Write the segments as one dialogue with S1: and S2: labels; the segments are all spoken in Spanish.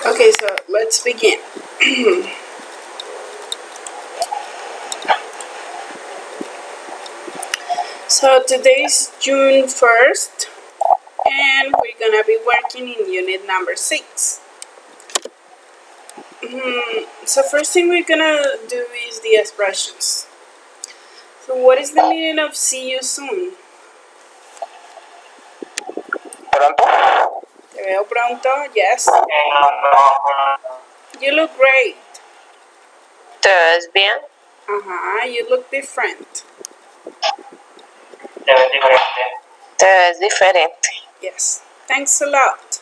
S1: Okay, so let's begin. So today's June 1st, and we're gonna be working in unit number 6. So first thing we're gonna do is the expressions. So what is the meaning of see you soon?
S2: ¿Pronto?
S1: Te veo pronto, yes. You look great.
S2: ¿Te ves bien?
S1: You look different.
S2: Te ves diferente. Te ves diferente.
S1: Yes. Thanks a lot.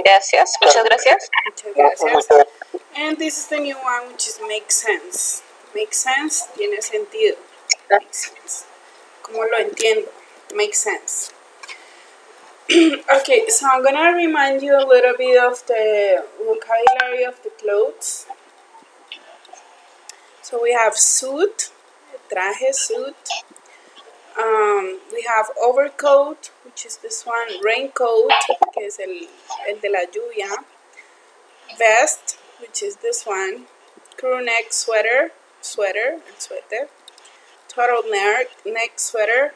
S2: Gracias, muchas gracias.
S1: Muchas gracias. And this is the new one, which is make sense. Make sense tiene sentido. Make sense. ¿Cómo lo entiendo? Make sense. Okay, so I'm gonna remind you a little bit of the vocabulary of the clothes. So we have suit, traje, suit. We have overcoat, which is this one, raincoat, que es el de la lluvia, vest, which is this one, crew neck sweater, suéter, turtleneck neck sweater,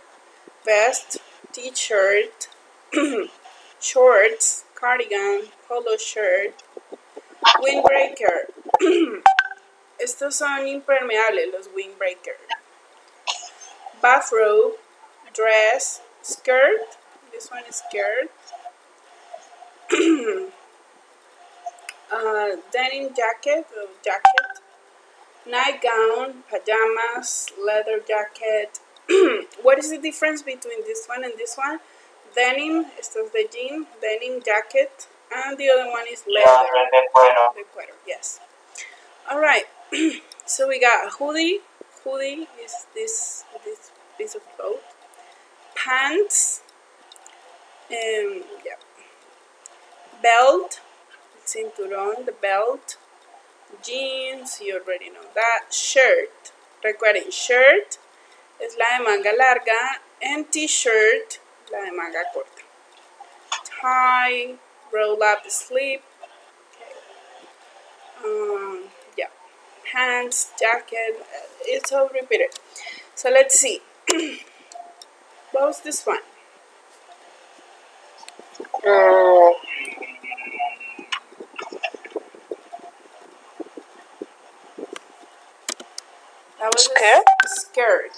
S1: vest, t-shirt, shorts, cardigan, polo shirt, windbreaker. Estos son impermeables, los windbreaker. Bathrobe, dress, skirt. This one is skirt. Denim jacket or jacket. Nightgown, pajamas, leather jacket. What is the difference between this one and this one? Denim, esto es de jean, denim jacket, and the other one is leather. De cuero, yes. Alright, so we got hoodie. Hoodie is this piece of cloth. Pants, belt, cinturón, the belt. Jeans, you already know that. Shirt, recuerden, shirt es la de manga larga, and t-shirt, la de manga corta. Tie, roll up the sleeve. Pants, jacket, it's all repeated. So let's see. What was this one? That was
S2: skirt?
S1: Skirt.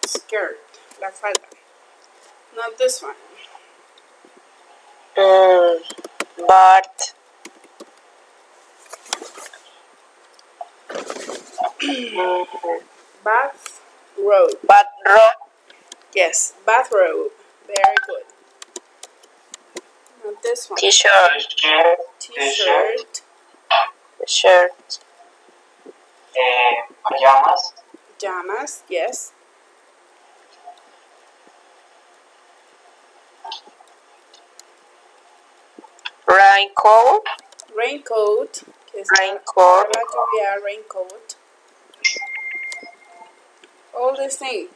S1: Skirt. La falda. Not this one.
S2: Bath.
S1: Bathrobe.
S2: Bathrobe.
S1: Yes, bathrobe. Very good. Not this one.
S2: T-shirt.
S1: T-shirt.
S2: Shirt. Pajamas.
S1: Pajamas, yes.
S2: Raincoat.
S1: Raincoat.
S2: Raincoat.
S1: Raincoat. All these things.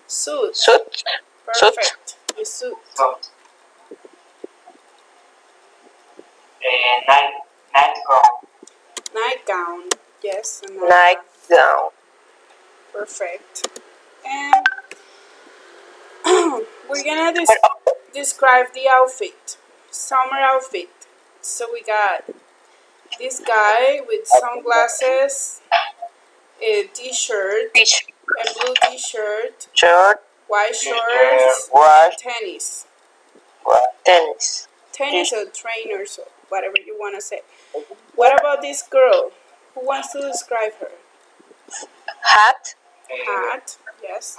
S1: Suit.
S2: Suit.
S1: Perfect. The suit.
S2: Nightgown.
S1: Nightgown. Yes.
S2: Nightgown.
S1: Perfect. And we're gonna describe the outfit. Summer outfit. So we got this guy with sunglasses, a t-shirt, a blue t-shirt, white shorts, and tennis. Tennis or trainers or whatever you want to say. What about this girl? Who wants to describe her?
S2: Hat.
S1: Hat, yes.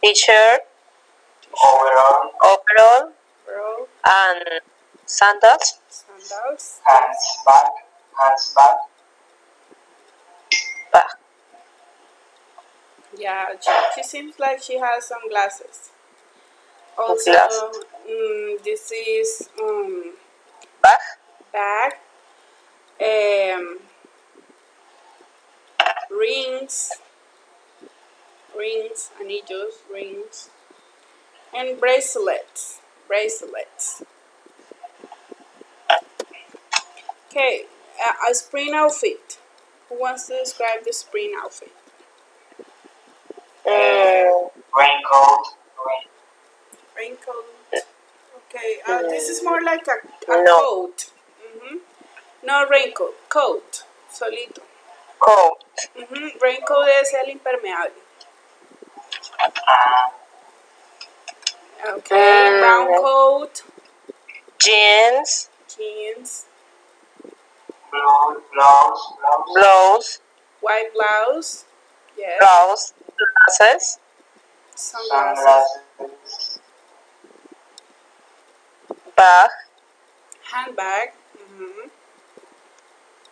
S2: T-shirt. Overall.
S1: Girl.
S2: And sandals.
S1: Sandals.
S2: Hands back.
S1: Yeah, she seems like she has sunglasses. Also, this is bag. Rings, anillos, rings, and bracelets. bracelets. Okay, a spring outfit. Who wants to describe the spring outfit?
S2: Raincoat.
S1: Raincoat. Okay, this is more like a
S2: No.
S1: coat. No raincoat, coat, solito.
S2: Coat.
S1: Raincoat es el impermeable. Okay, brown coat.
S2: Jeans.
S1: Jeans.
S2: Blouse.
S1: White blouse. Yes.
S2: Blouse. Glasses.
S1: Sunglasses.
S2: Bag.
S1: Handbag.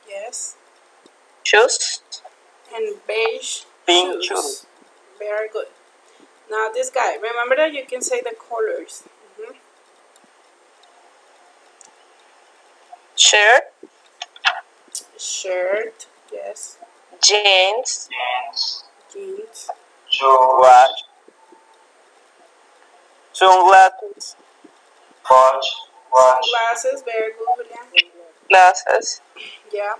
S1: Yes.
S2: Shoes.
S1: And beige
S2: Pink
S1: shoes. Very good. Now this guy. Remember that you can say the colors.
S2: Shirt.
S1: Shirt. Yes.
S2: Jeans.
S1: Jeans.
S2: Watch. Sunglasses.
S1: Sunglasses. Very good, Julian.
S2: Glasses.
S1: Yeah.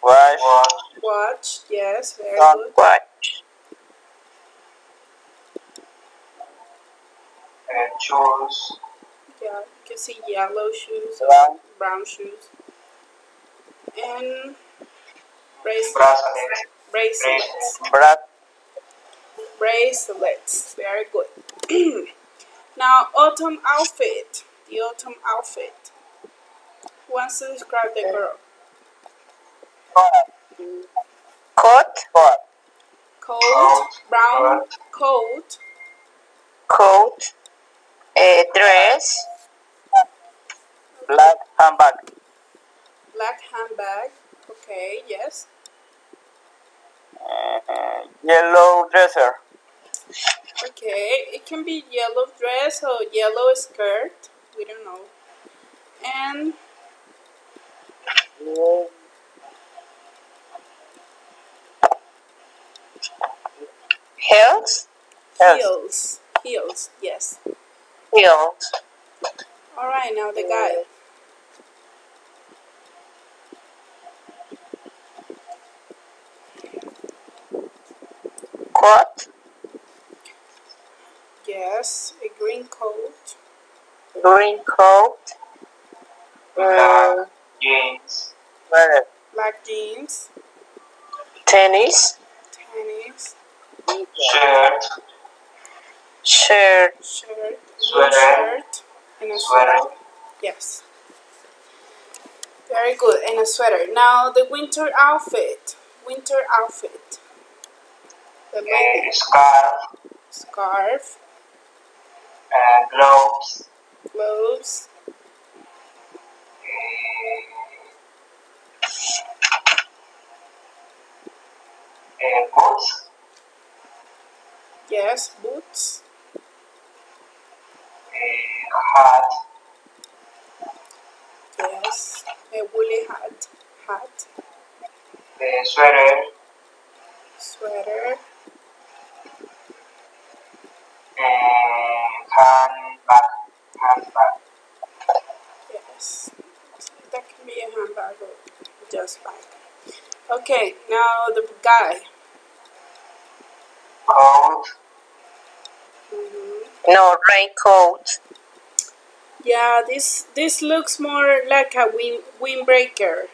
S2: Watch.
S1: Yes. Very good.
S2: Watch. Shoes.
S1: Yeah, you can see yellow shoes, brown shoes, and bracelets. Very good. Now, autumn outfit. The autumn outfit. Who wants to describe the girl?
S2: Coat.
S1: Brown coat.
S2: Dress. Black handbag.
S1: Black handbag. Okay, yes.
S2: Yellow dresser.
S1: Okay, it can be yellow dress or yellow skirt. We don't know. And
S2: heels.
S1: Heels, yes.
S2: Heels.
S1: All right, now the guy.
S2: Coat.
S1: Yes, a green coat.
S2: Green coat. Jeans.
S1: Black jeans.
S2: Tennis. Shirt.
S1: Blue shirt. And a sweater. Yes. Very good. And a sweater. Now the winter outfit. The lady. Scarf. Gloves.
S2: Boots.
S1: Yes, boots.
S2: Hat.
S1: Yes, a woolly hat. Sweater.
S2: Handbag.
S1: Yes, that can be a handbag or just bag. Okay, now the guy.
S2: Coat. No, raincoat.
S1: Yeah, this looks more like a windbreaker.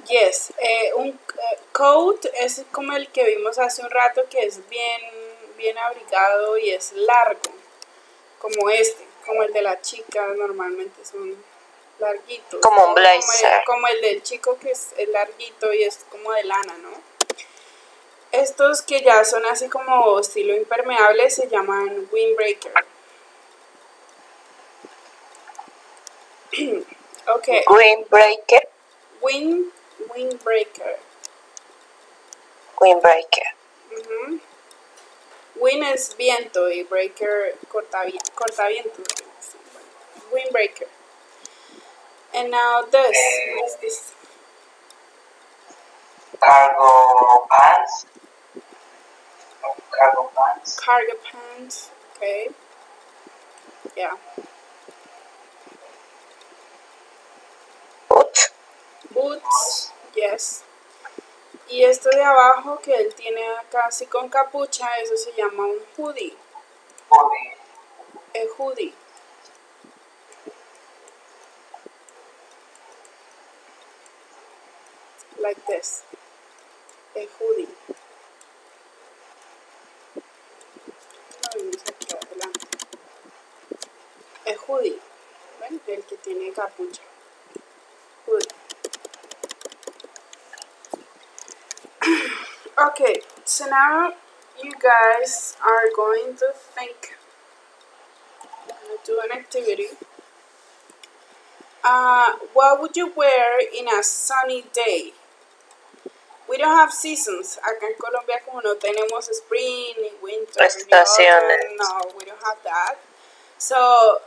S1: Yes, un coat es como el que vimos hace un rato, que es bien abrigado y es largo, como como el de la chica, normalmente son larguitos.
S2: Como un blazer.
S1: Como el del chico, que es larguito y es como de lana, ¿no? Estos que ya son así como estilo impermeable se llaman windbreaker. Okay.
S2: Windbreaker.
S1: Windbreaker. Wind es viento y breaker cortaviento. Windbreaker. And now this. What is this?
S2: Cargo pants. Cargo pants.
S1: Cargo pants. Okay. Yeah.
S2: Boots.
S1: Boots. Yes. Y esto de abajo que él tiene acá así con capucha, eso se llama un hoodie.
S2: Hoodie.
S1: A hoodie. Like this. A hoodie. Lo vimos aquí adelante. A hoodie. ¿Ven? El que tiene capucha. Hoodie. Okay, so now you guys are going to think, do an activity. What would you wear in a sunny day? We don't have seasons. Acá en Colombia como no tenemos spring, ni winter, ni autumn. No, we don't have that. So,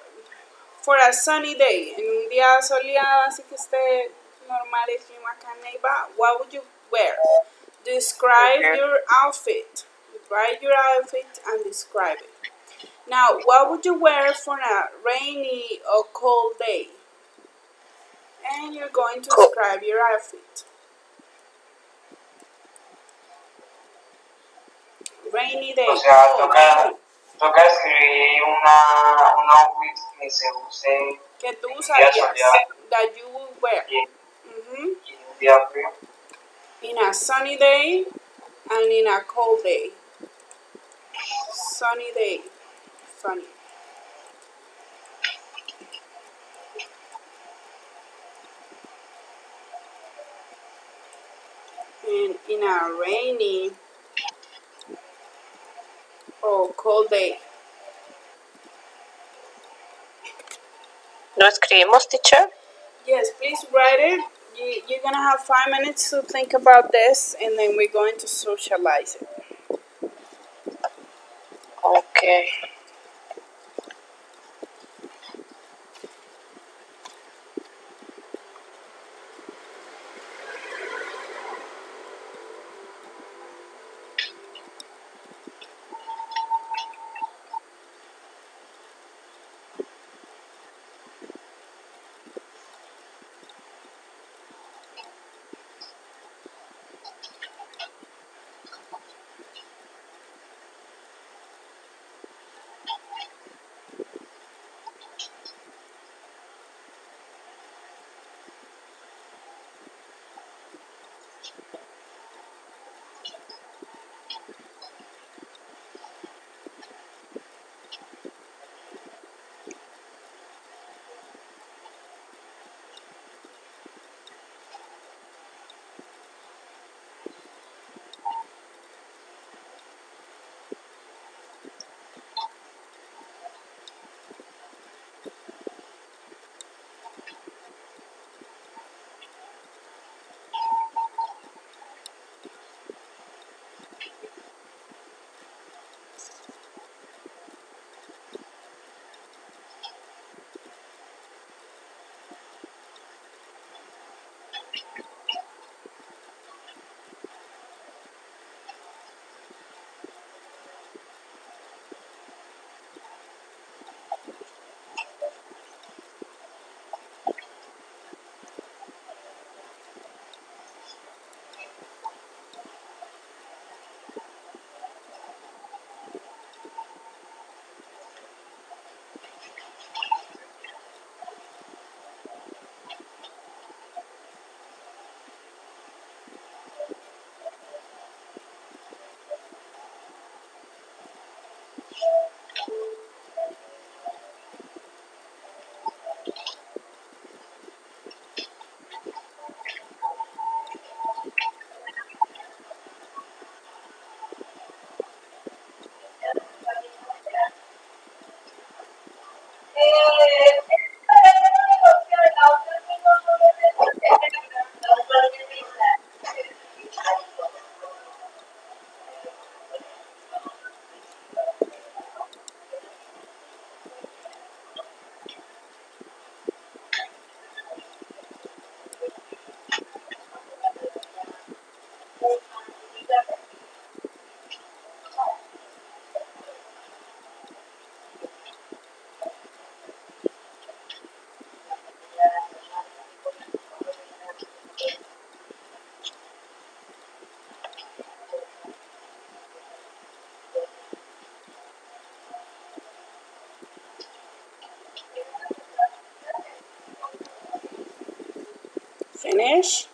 S1: for a sunny day, en un día soleado, así que esté normal el clima acá en Neiva, what would you wear? Describe your outfit. Write your outfit and describe it. Now, what would you wear for a rainy or cold day? And you're going to describe your outfit. Rainy day.
S2: O sea, toca escribir un outfit que se use.
S1: Que tú usarías. That you would wear.
S2: Y un día frío.
S1: In a sunny day and in a cold day. Sunny day. Sunny. And in a rainy or cold day.
S2: ¿Lo escribimos, teacher?
S1: Yes, please write it. You're going to have 5 minutes to think about this, and then we're going to socialize it.
S2: Okay.
S1: Finish.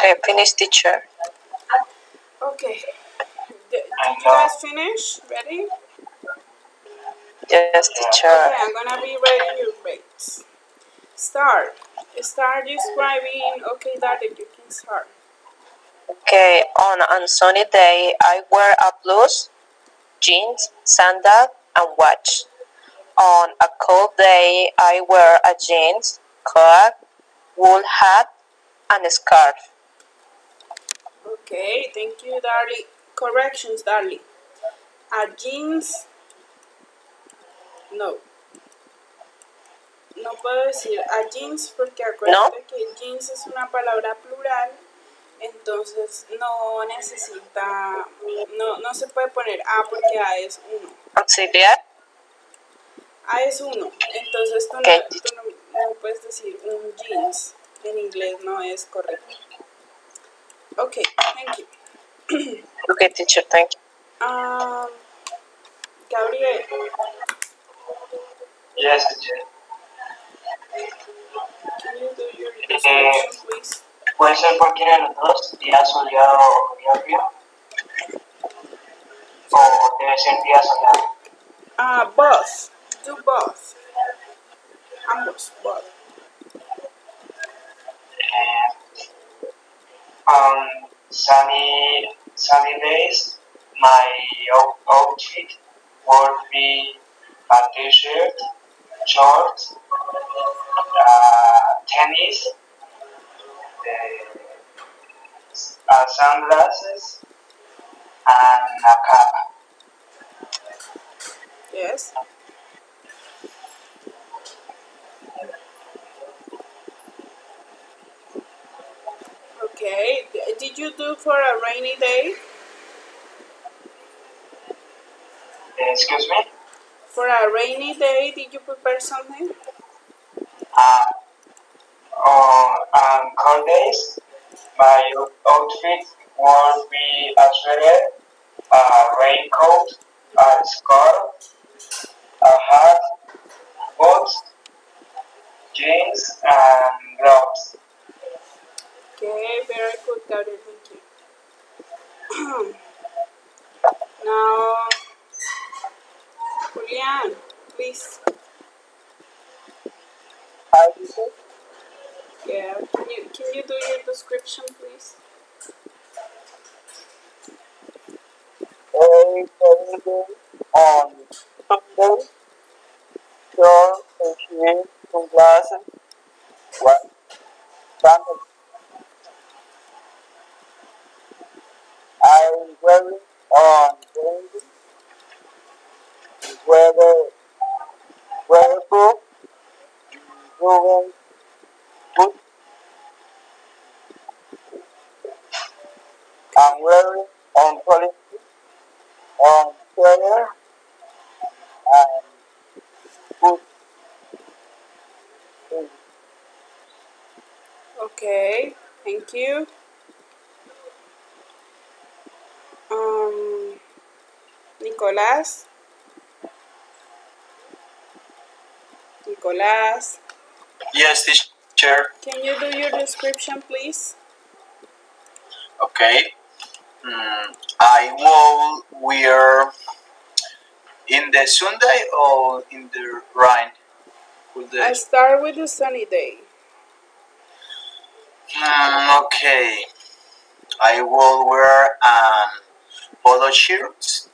S3: Okay, finish, teacher.
S1: Okay. Did you guys finish? Ready?
S3: Yes, teacher.
S1: Okay, I'm gonna be writing your grades. Start. Start describing. Okay, Daddy, you can start.
S3: Okay, on a sunny day, I wear a blouse, jeans, sandal, and watch. On a cold day, I wear a jeans, coat, wool hat, and a scarf.
S1: Okay, thank you, Darly. Corrections, Darly. A jeans. No. No puedo decir a jeans porque acuérdate que jeans es una palabra plural, entonces no necesita, no se puede poner a porque a es uno.
S3: Auxiliar.
S1: A es uno, entonces tú
S3: Okay.
S1: no puedes decir un jeans, en inglés no es correcto. Okay, thank you.
S3: Okay, teacher, thank you.
S1: Gabriel.
S2: Yes, teacher.
S1: Can you do your description, please?
S2: ¿Puede ser cualquiera de los dos, día soleado o día frío? ¿O debe ser día soleado?
S1: Both. Do both. Ambos, both.
S2: On sunny days, my outfit would be a t-shirt, shorts, tennis, sunglasses, and a cap.
S1: Yes. Okay. Did you do for a rainy day?
S2: Excuse me?
S1: For a rainy day, did you prepare something?
S2: On cold days, my outfit would be a sweater, a raincoat, a scarf, a hat, boots, jeans, and gloves.
S1: Okay, very good, Gabriel. Thank you. Now, Julian, please. Yeah. Can you do your description, please?
S3: On Sunday, shorts and jeans, sunglasses, sandals. I'm wearing on rainy weatherproof
S2: Ruben, good, and wearing on policy, on prayer, and good.
S1: Okay, thank you. Nicolás. Nicolás.
S4: Yes, teacher.
S1: Can you do your description, please?
S4: Okay. I will wear in the Sunday or in the rain.
S1: I start with the sunny day.
S4: Okay. I will wear polo shirts.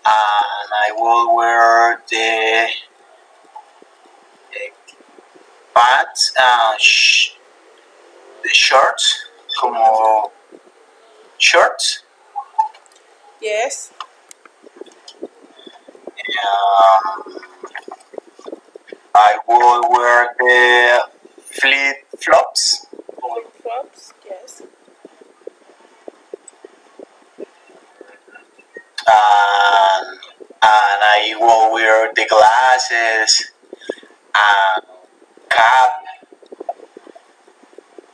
S4: And I will wear the pants, the shorts, como shorts.
S1: Yes.
S4: I will wear the flip-flops.
S1: Flip-flops, yes.
S4: And I will wear the glasses and cap.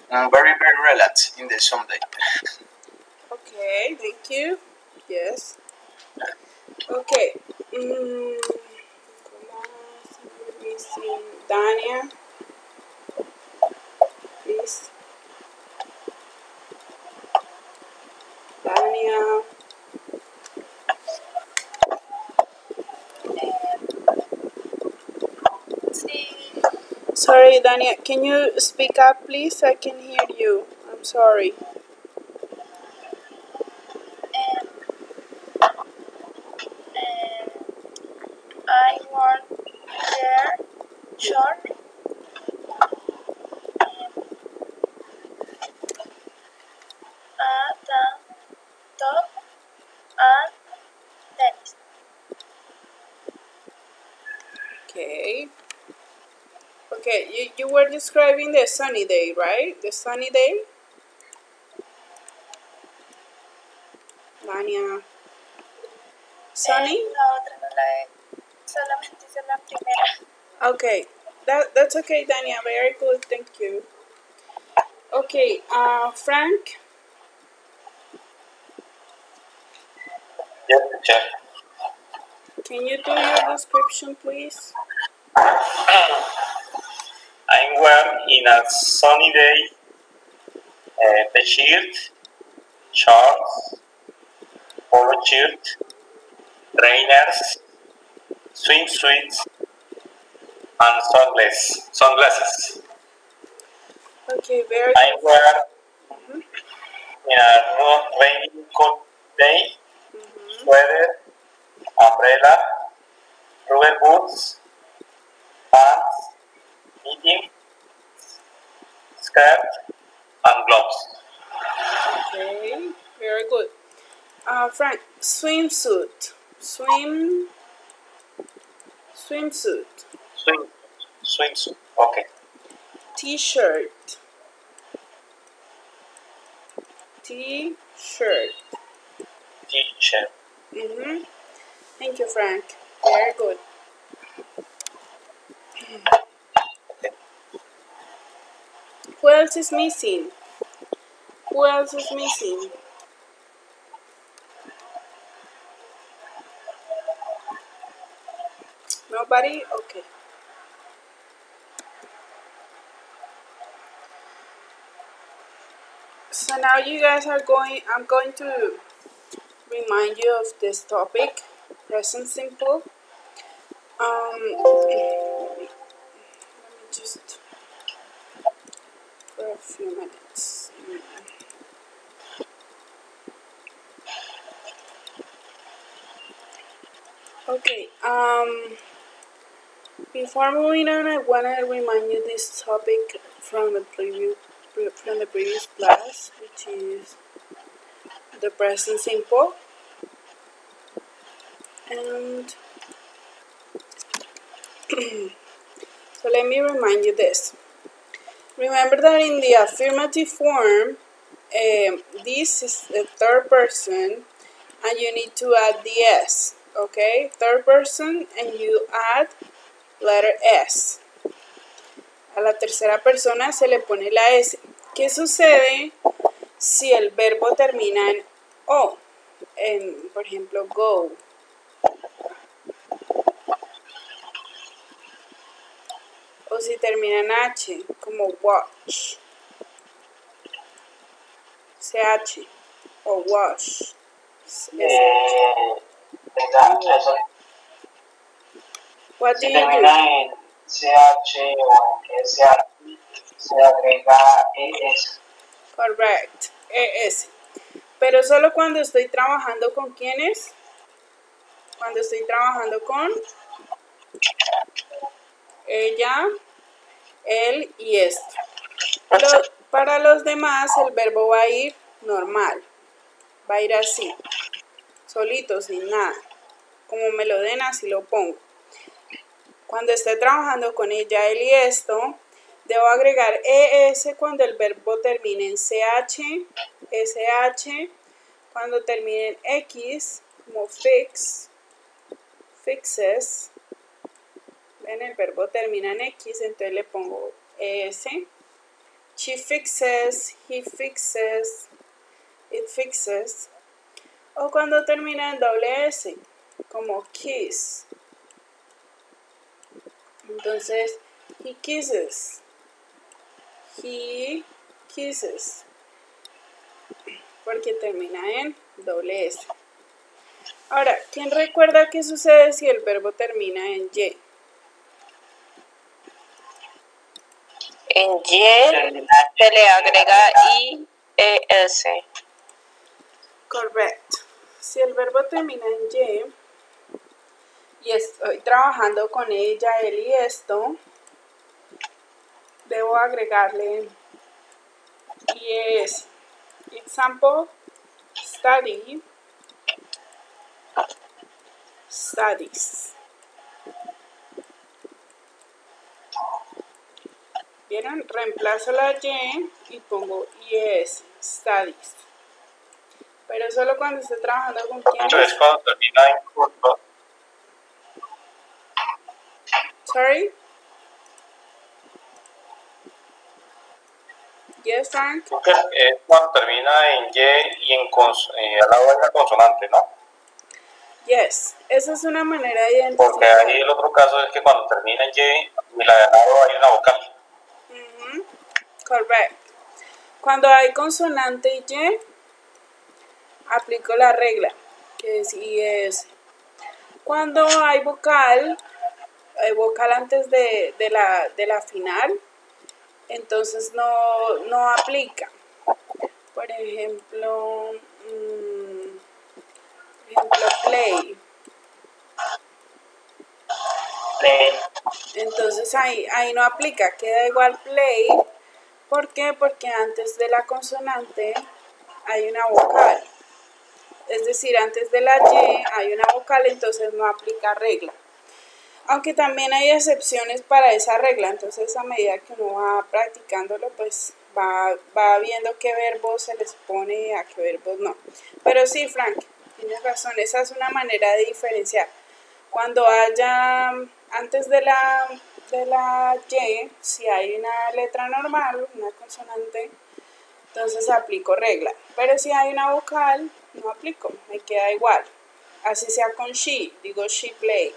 S4: Very, very relaxed in the Sunday.
S1: Okay, thank you. Yes. Okay. Missing Dania. Please. Dania. Sorry, Dania. Can you speak up, please? I can hear you. I'm sorry.
S5: I want their short top and tennis.
S1: Okay. Okay, you were describing the sunny day, right? The sunny day? Dania. Sunny?
S5: La otra no la he, solamente hice la primera.
S1: Okay, that's okay, Dania. Very good, thank you. Okay, Frank.
S4: Yes, teacher.
S1: Can you do your description, please?
S4: I'm wearing in a sunny day t-shirt, shorts, polo shirt, trainers, swimsuits, and sunglasses.
S1: Okay, very
S4: I'm
S1: good.
S4: wearing in a rainy cold day, sweater, umbrella, rubber boots, pants, knitting, skirt, and gloves.
S1: Okay, very good. Frank, swimsuit. Swimsuit.
S4: Swimsuit. Okay.
S1: T-shirt. T-shirt.
S4: T-shirt.
S1: Thank you, Frank. Very good. Who else is missing? Who else is missing? Nobody? Okay. So now you guys are I'm going to remind you of this topic, present simple. Let me just, for a few minutes. Okay, before moving on, I want to remind you this topic from the previous class, which is the present simple. And So let me remind you this. Remember that in the affirmative form, this is the third person, and you need to add the S, okay? Third person, and you add letter S. A la tercera persona se le pone la S. ¿Qué sucede si el verbo termina en O? Por ejemplo, go. O si termina en H, como watch. CH o wash. What do
S2: Si
S1: you do?
S2: termina en CH o en SH, se agrega ES.
S1: Correct. ES. Pero solo cuando estoy trabajando con quiénes. Cuando estoy trabajando con ella, él y esto. Para los demás el verbo va a ir normal. Va a ir así. Solito, sin nada. Como me lo den, así lo pongo. Cuando esté trabajando con ella, él y esto, debo agregar ES cuando el verbo termine en CH, SH, cuando termine en X, como fix, fixes. Ven, el verbo termina en X, entonces le pongo ES. She fixes, he fixes, it fixes. O cuando termina en doble S, como kiss. Entonces, he kisses. He kisses. Porque termina en doble S. Ahora, ¿quién recuerda qué sucede si el verbo termina en Y?
S3: En Y se le agrega IES.
S1: Correcto. Si el verbo termina en y estoy trabajando con ella, él y esto, debo agregarle IES. Example, study, studies. ¿Vieron? Reemplazo la Y pongo IES, studies. Pero solo cuando esté trabajando con quién.
S4: Entonces cuando termina en curva.
S1: Sorry? Yes, Frank?
S4: Es cuando termina en Y en al lado de la consonante, ¿no?
S1: Yes, esa es una manera de
S4: Porque
S1: identificar.
S4: ahí el otro caso es que cuando termina en Y la de al lado hay una vocal.
S1: Correcto. Cuando hay consonante Y, aplico la regla, que es IS. Cuando hay vocal antes de la final, entonces no aplica. Por ejemplo, play. Entonces ahí no aplica, queda igual play. ¿Por qué? Porque antes de la consonante hay una vocal. Es decir, antes de la Y hay una vocal, entonces no aplica regla. Aunque también hay excepciones para esa regla, entonces a medida que uno va practicándolo, pues va viendo qué verbos se les pone y a qué verbos no. Pero sí, Frank, tienes razón, esa es una manera de diferenciar. Cuando haya, antes de la Y, si hay una letra normal, una consonante, entonces aplico regla. Pero si hay una vocal, no aplico, me queda igual. Así sea con she, digo she play,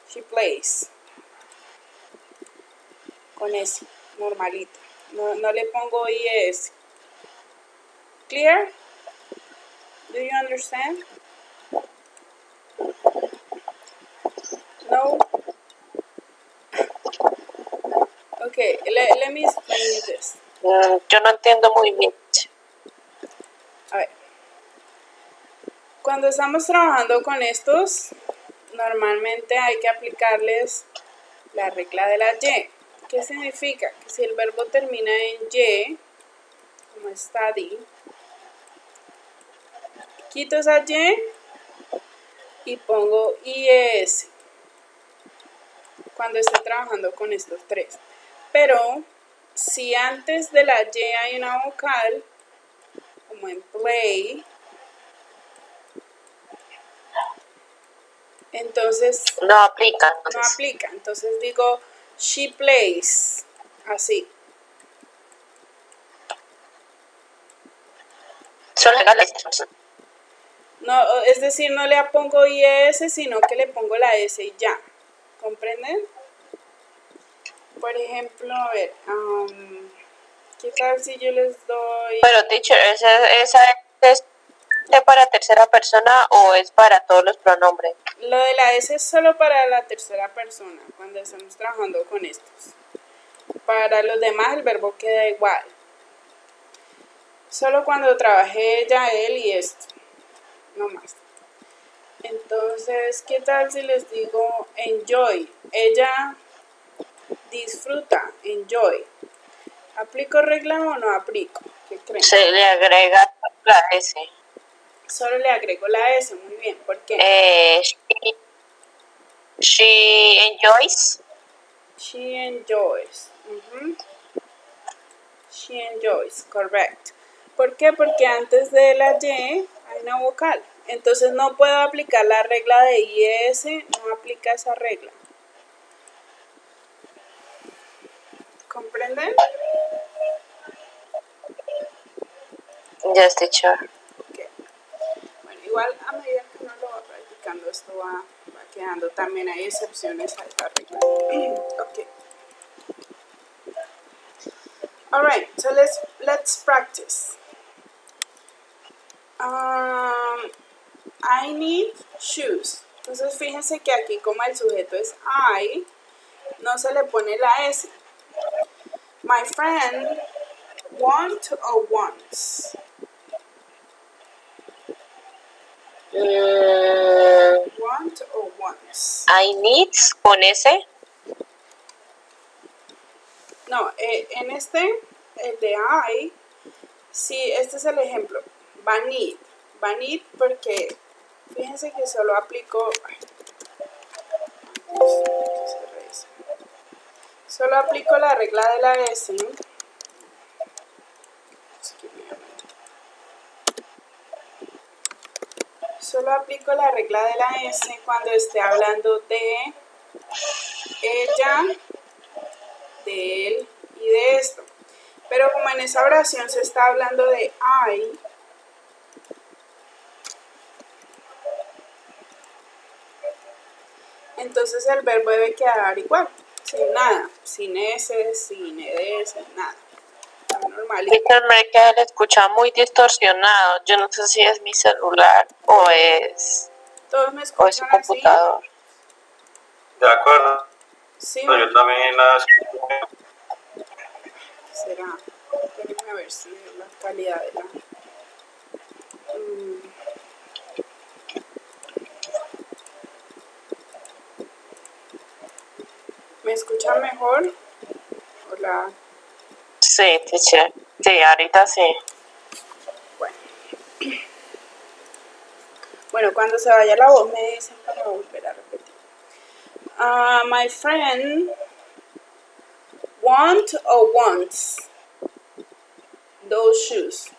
S1: she plays. Con ese, normalito. No le pongo IS. Clear? Do you understand? No? Okay, let me explain you this.
S3: Yo no entiendo muy bien.
S1: A ver. Cuando estamos trabajando con estos, normalmente hay que aplicarles la regla de la Y. ¿Qué significa? Que si el verbo termina en Y, como study, quito esa Y y pongo IS. cuando esté trabajando con estos tres. Pero si antes de la Y hay una vocal, como en play, entonces
S3: No aplica.
S1: no
S3: Entonces,
S1: aplica. Entonces digo she plays, así.
S3: solo haga la
S1: No, es decir, no le pongo IS, sino que le pongo la S y ya. ¿Comprenden? Por ejemplo, a ver, ¿qué tal si yo les doy...
S3: Pero, teacher, ¿esa es para tercera persona o es para todos los pronombres?
S1: Lo de la S es solo para la tercera persona, cuando estamos trabajando con estos. Para los demás el verbo queda igual. Solo cuando trabajé ella, él y esto. No más. Entonces, ¿qué tal si les digo enjoy? Ella disfruta, enjoy. ¿Aplico regla o no aplico? ¿Qué creen?
S3: Se le agrega la S.
S1: Solo le agrego la S, muy bien. ¿Por qué?
S3: She enjoys.
S1: She enjoys. She enjoys, correct. ¿Por qué? Porque antes de la Y hay una vocal. Entonces no puedo aplicar la regla de IS, no aplica esa regla. ¿Comprenden?
S3: Yes, teacher.
S1: Okay. Bueno, igual a medida que uno lo va practicando, esto va quedando. También hay excepciones a esta regla. Okay. All right, so let's practice. I need shoes. Entonces fíjense que aquí como el sujeto es I, no se le pone la S. My friend want or wants. Want or wants.
S3: I needs con S.
S1: No, en este, el de I, sí, este es el ejemplo. Va need porque fíjense que solo aplico. Solo aplico la regla de la S, ¿no? Solo aplico la regla de la S cuando esté hablando de ella, de él y de esto. Pero como en esa oración se está hablando de I, entonces el verbo debe quedar igual, sin nada, sin S, sin EDS, nada. Normalito.
S3: Teacher, me queda el escucha muy distorsionado. Yo no sé si es mi celular o es
S1: Todos me
S3: su
S1: escuchan así.
S3: computador.
S4: De acuerdo.
S1: Sí,
S4: Yo también las...
S1: será. Déjenme ver si la calidad de la. ¿Me escuchan mejor? Hola.
S3: Sí, teacher. Sí, ahorita sí.
S1: Bueno, cuando se vaya la voz me dicen para volver a repetir. My friend want or wants those shoes.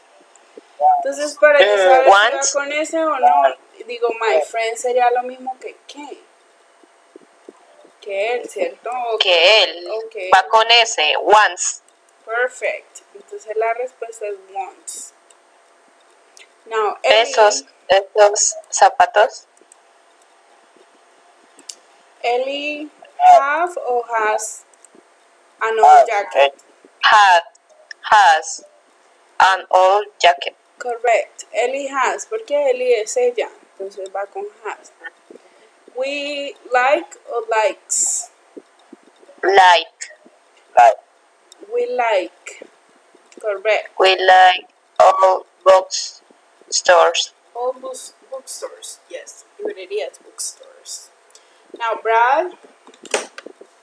S1: Entonces, para yo saber si va con ese o no, digo, my friend sería lo mismo que ¿qué? Que él, ¿cierto?
S3: Que él
S1: Okay.
S3: va con ese, wants.
S1: Perfect. Entonces la respuesta es wants. Now, Ellie,
S3: Esos zapatos.
S1: Ellie have or has an old jacket?
S3: Has an old jacket.
S1: Correct. Ellie has, porque Ellie es ella, entonces va con has. We like or likes?
S3: Like.
S1: We like. Correct.
S3: We like all bookstores.
S1: All bookstores. Yes, librerías, bookstores. Now, Brad,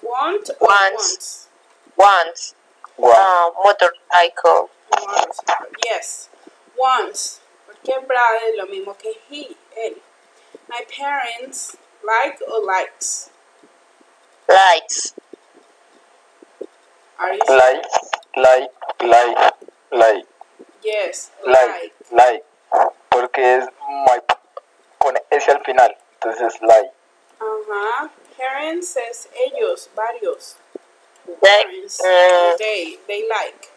S1: want or wants?
S3: Wants. Motorcycle.
S1: Motorcycle. Yes, wants. Porque Brad es lo mismo que he, él. My parents like or likes?
S3: Likes.
S1: Are you sure?
S4: Like.
S1: Yes,
S4: Like. Porque es pone S al final. Entonces, like.
S1: Uh-huh. Parents says ellos, varios.
S3: They,
S1: Parents, they like.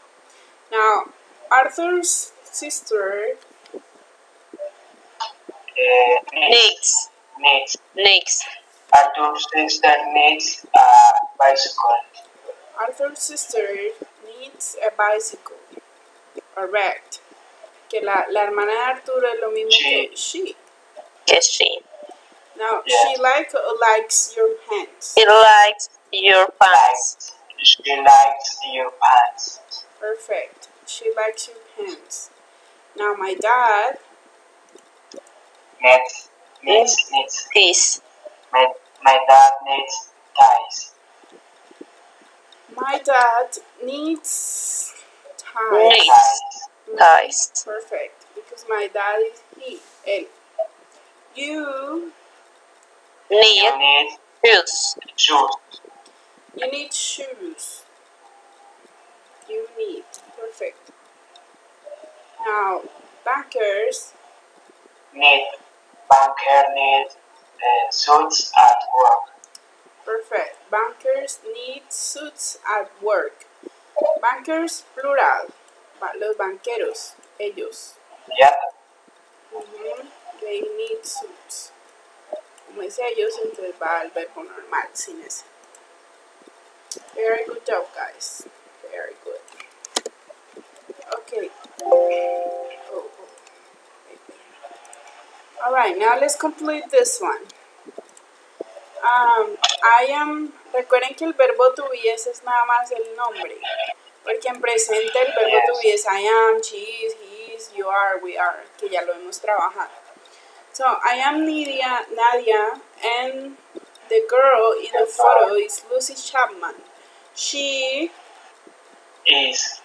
S1: Now, Arthur's sister
S3: needs.
S2: needs. Arthur's sister needs a bicycle.
S1: Arthur's sister needs a bicycle. Correct. Que la hermana de Arturo es lo mismo que she.
S3: Que she.
S1: Now,
S2: Yes.
S1: she likes your pants.
S3: He likes your pants.
S2: She likes your pants.
S1: Perfect. She likes your pants. Now, my dad
S2: Needs.
S3: This.
S2: My dad needs ties.
S1: My dad needs ties.
S3: Needs. Ties.
S1: Perfect. Because my dad is he, él. You
S3: Need
S2: need
S3: shoes.
S2: shoes.
S1: You need shoes. You need. Perfect. Now, bankers
S2: Banker need suits at work.
S1: Perfect. Bankers need suits at work. Bankers, plural. Los banqueros, ellos.
S2: Yep.
S1: They need suits. Como es ellos, entonces va al verbo normal, sin ese. Very good job, guys. Very good. Okay. Alright, now let's complete this one. I am, recuerden que el verbo to be es nada más el nombre, porque en presente el verbo to be es I am, she is, he is, you are, we are, que ya lo hemos trabajado. So, I am Nadia, and the girl in the photo is Lucy Chapman. She
S2: Is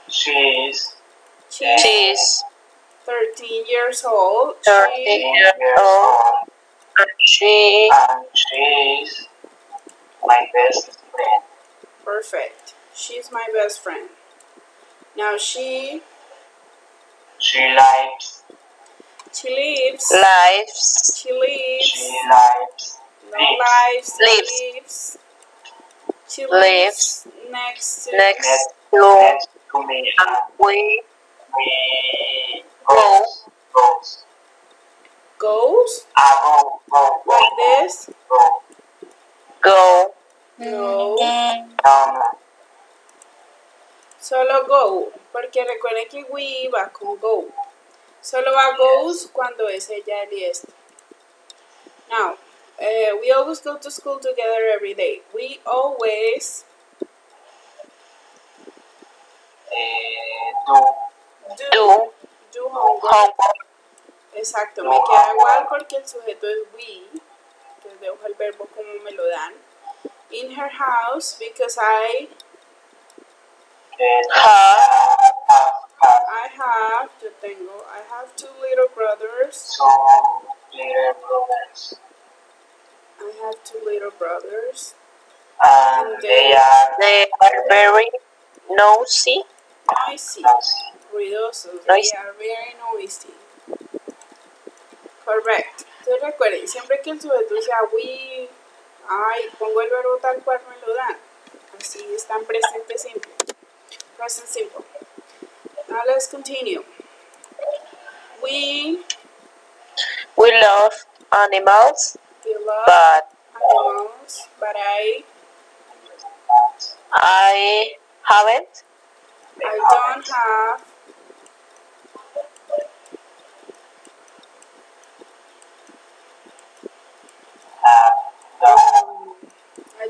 S1: 13 years old.
S3: 13 years old. And
S2: she's my best friend.
S1: Perfect. She's my best friend. Now she
S2: lives.
S3: lives.
S1: She lives next to
S2: me.
S3: And we
S2: Goes.
S1: goes
S2: Go.
S1: like this.
S3: go.
S1: No.
S2: No.
S1: Solo go, porque recuerden que we va con go. Solo va goes cuando es ella, él y este. Now, we always go to school together every day. We always do homework. Exacto, me queda igual porque el sujeto es we. Entonces dejo el verbo como me lo dan. In her house, because I have two little brothers. I have two little brothers.
S2: And they
S3: are very nosy.
S1: Noisy. Ruidosos.
S3: Noisy.
S1: They are very noisy. Correct. Entonces recuerden, siempre que el sujeto sea we, pongo el verbo tal cual me lo dan. Así está en presente simple. Present simple. Now let's continue. We
S3: love animals,
S1: love
S3: but
S1: animals, but
S3: I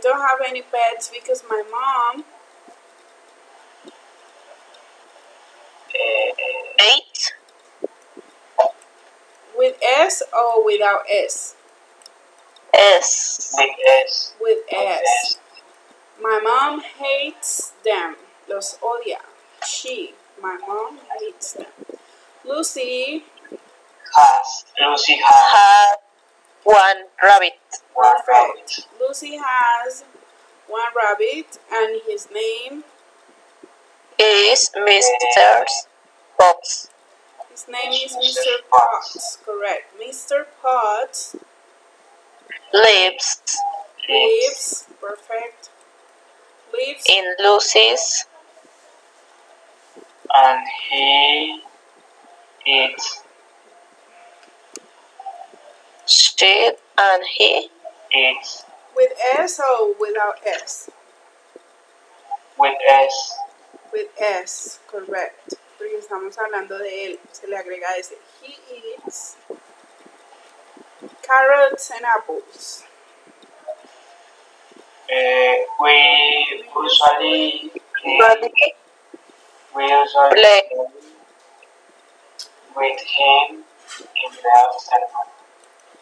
S1: don't have any pets because my mom
S3: ate
S1: with S or without S?
S3: S.
S1: With S. My mom hates them. Los odia. My mom hates them. Lucy
S3: Had one rabbit.
S1: Perfect. Lucy has one rabbit, and his name
S3: is Mr. Potts.
S1: His name is Mr. Potts, correct. Mr. Potts
S3: Lives
S1: perfect, lives
S3: in Lucy's
S2: and he eats
S3: she and he
S2: eats
S1: with S or without S?
S2: with S.
S1: With S, correct. Porque estamos hablando de él, se le agrega S. He eats carrots and apples.
S2: We usually
S3: play
S2: play with him in the afternoon.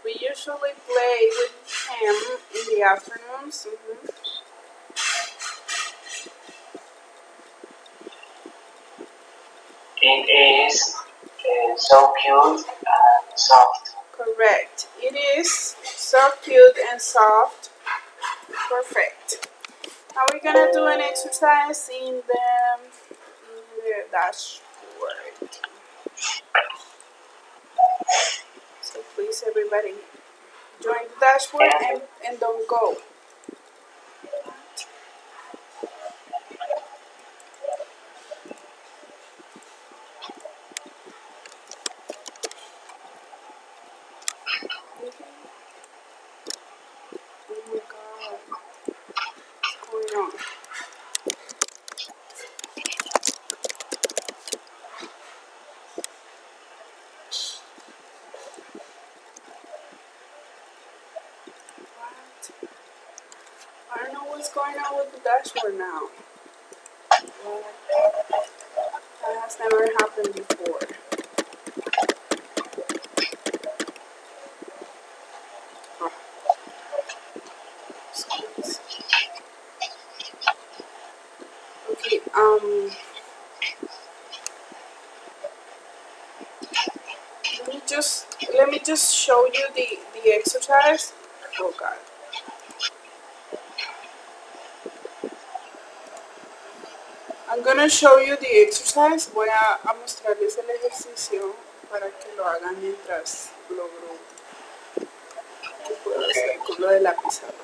S1: We usually play with him in the afternoons.
S2: It is so cute and soft.
S1: Correct. It is so cute and soft. Perfect. Now we're gonna do an exercise in the dashboard. So please, everybody, join the dashboard and don't go. Oh my God, what's going on? What? I don't know what's going on with the dashboard now. What? That has never happened before. Squeeze. Okay, let me just show you the exercise. Oh God. I'm gonna show you the exercise. Voy a mostrarles el ejercicio para que lo hagan mientras logro que puedo hacer con lo de la pizarra.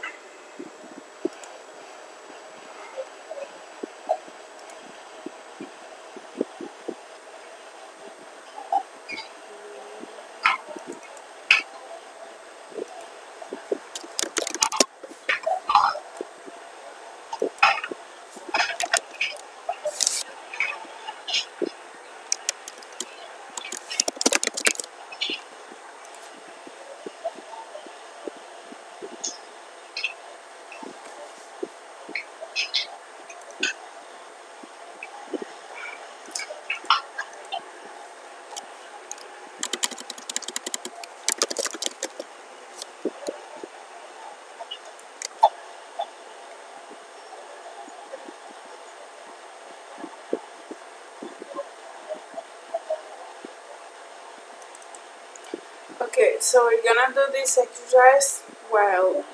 S1: Okay, so we're gonna do this exercise while.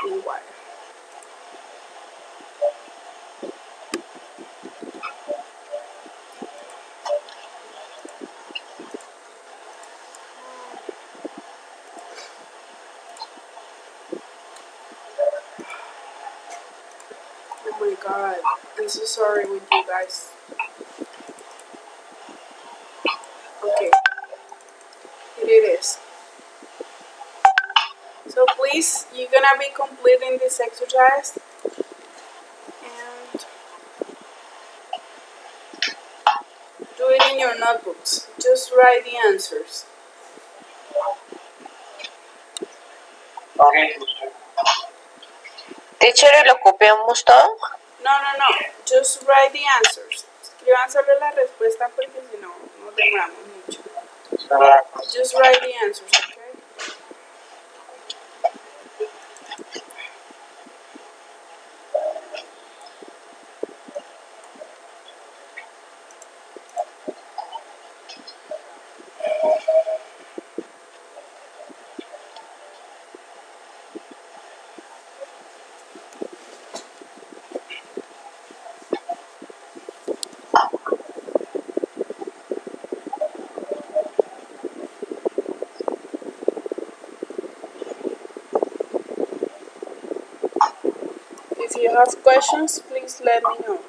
S1: Oh my God, I'm so sorry with you guys. Okay, here it is. So please, you're gonna be completing this exercise and do it in your notebooks. Just write the answers.
S2: Okay, teacher.
S3: Teacher, ¿lo copiamos todo?
S1: No. Just write the answers. Escriban solo la respuesta porque si no, nos demoramos mucho. Just write the answers, okay? you have questions, please let me know.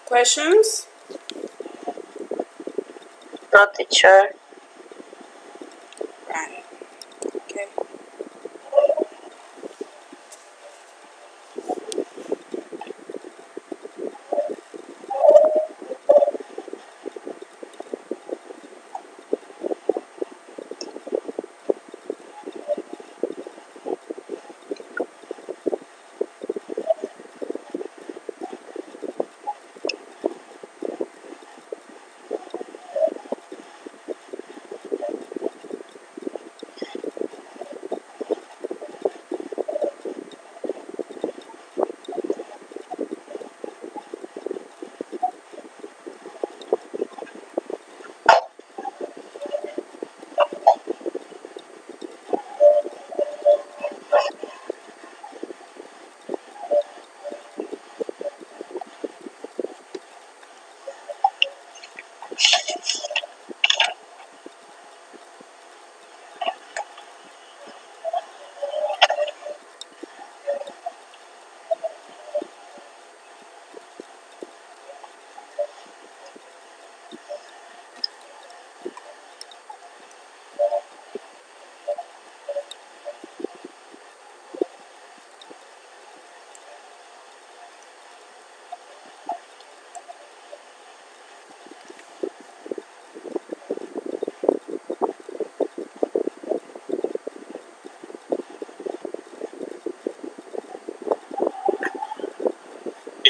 S1: Questions?
S3: No, teacher.
S1: Right. Okay.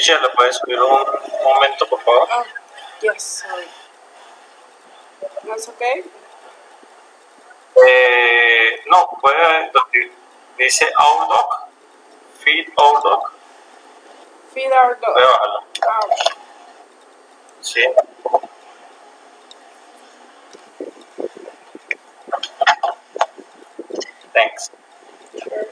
S6: Teacher, ¿le puedes subir un momento, por favor?
S1: Oh, yes, sorry. That's okay?
S6: No, puede, donde dice our dog, feed our dog,
S1: Feed our dog.
S6: puede bajarlo.
S1: Ah, okay.
S6: Sí. Thanks.
S1: Sure.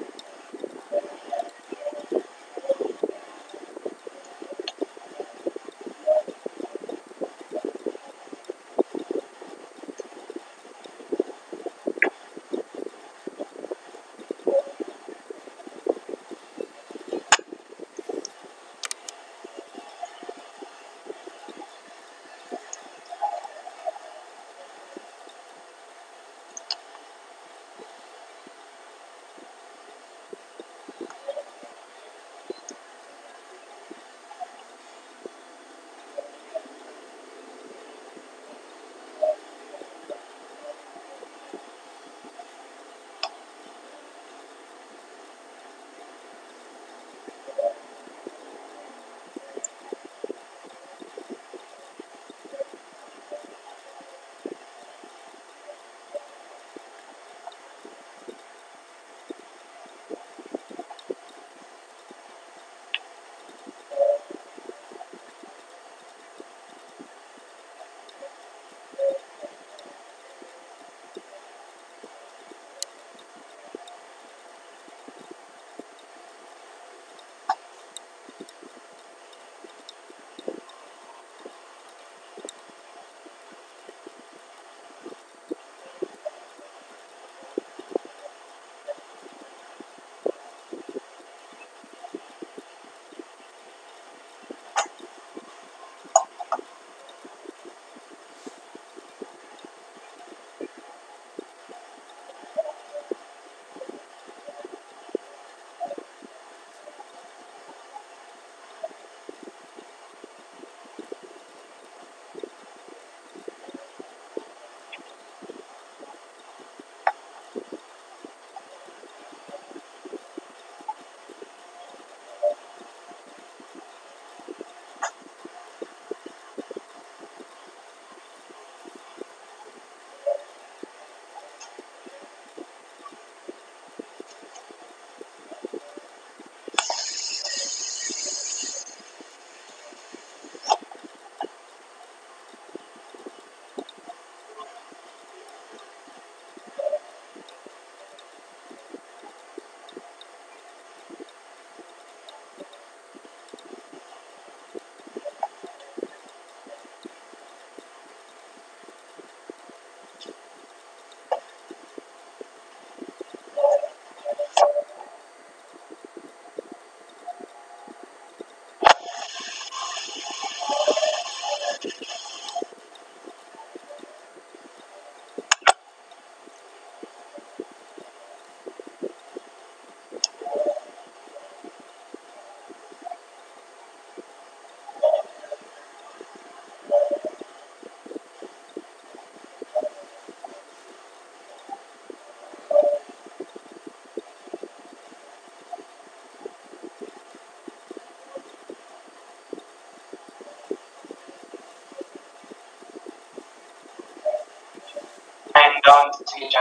S2: I'm done, teacher.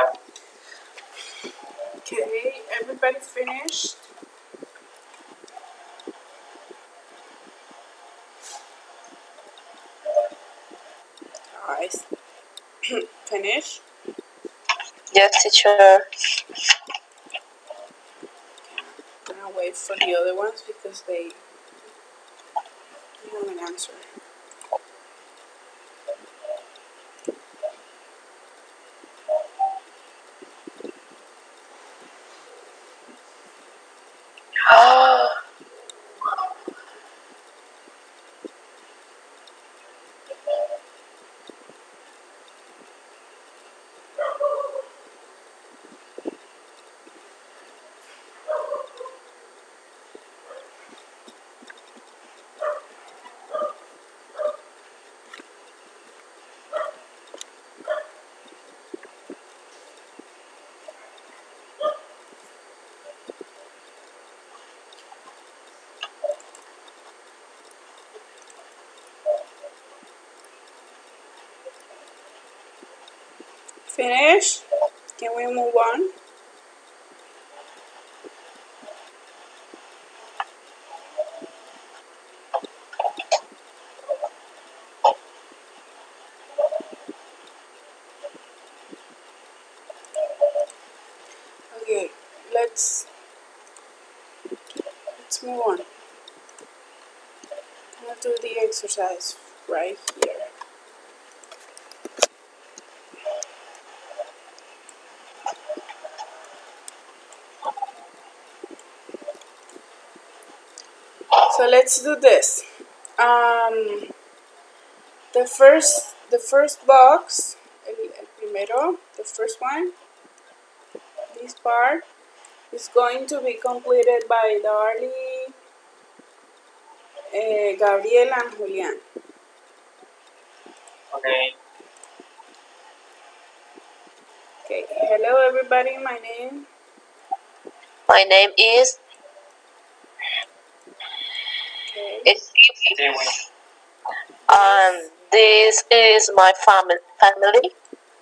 S1: Okay, everybody finished? Guys, finish?
S3: Yes, teacher.
S1: I'm gonna wait for the other ones because they haven't answered. Finish? Can we move on? Okay, let's move on. I'm gonna do the exercise right here. So let's do this. The first box, el primero, the first one, this part is going to be completed by Darlie, Gabriel, and Julian.
S2: Okay.
S1: Okay. Hello, everybody. My name.
S3: My name is
S1: Okay.
S2: Stewie.
S3: This is my family.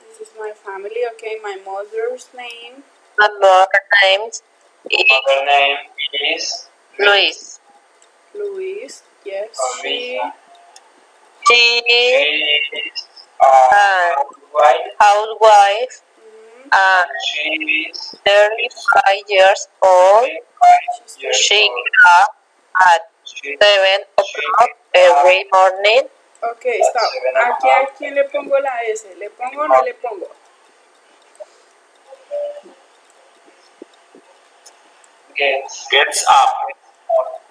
S1: This is my family. Okay. My mother's name.
S3: My mother's name is
S2: Mother name is
S3: Luis.
S1: Louise. Yes.
S2: Luisa.
S3: She
S2: She
S3: is
S2: is wife.
S3: housewife and
S2: She is
S3: 35 years old.
S2: 35 years
S3: She
S2: old.
S3: gets up at
S2: She
S3: 7 o'clock every morning.
S1: Okay, stop. Aquí a quién le pongo la S. ¿Le pongo o no le pongo?
S6: Gets up.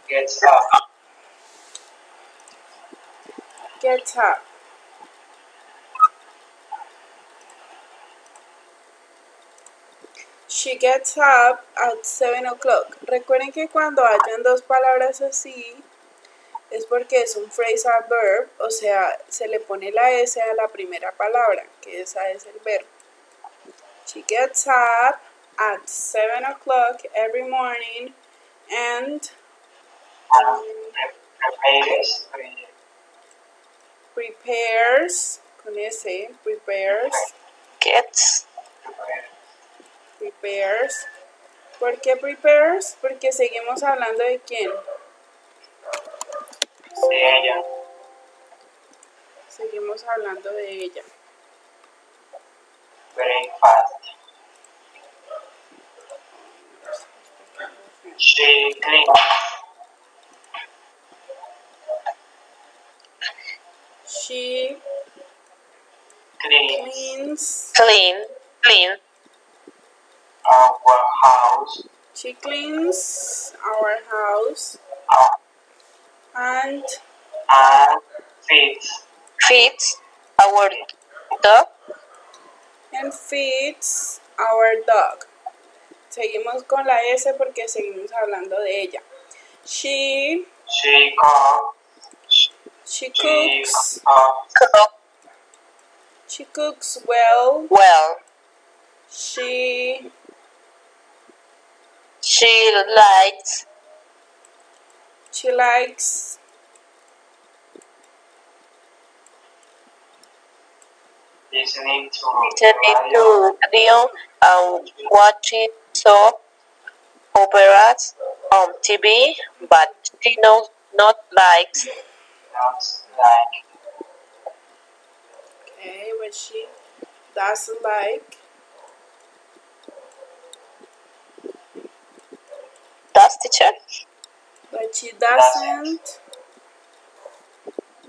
S2: Gets up.
S1: Gets up. She gets up at 7 o'clock. Recuerden que cuando hayan dos palabras así, es porque es un phrasal verb, o sea, se le pone la S a la primera palabra, que esa es el verbo. She gets up at 7 o'clock every morning and prepares, con S, prepares. ¿Por qué prepares? Porque seguimos hablando de quién.
S2: De ella.
S1: Seguimos hablando de ella.
S2: Breakfast. She cleans.
S1: She
S2: Cleans.
S3: Clean.
S2: Our house.
S1: She cleans our house and
S2: feeds
S3: our dog.
S1: and feeds our dog. Seguimos con la S porque seguimos hablando de ella. She cooks. She cooks well. She likes
S2: listening to
S3: radio and watching soap operas on TV, but she not likes.
S1: Okay, but she doesn't like.
S3: Does, teacher?
S1: But she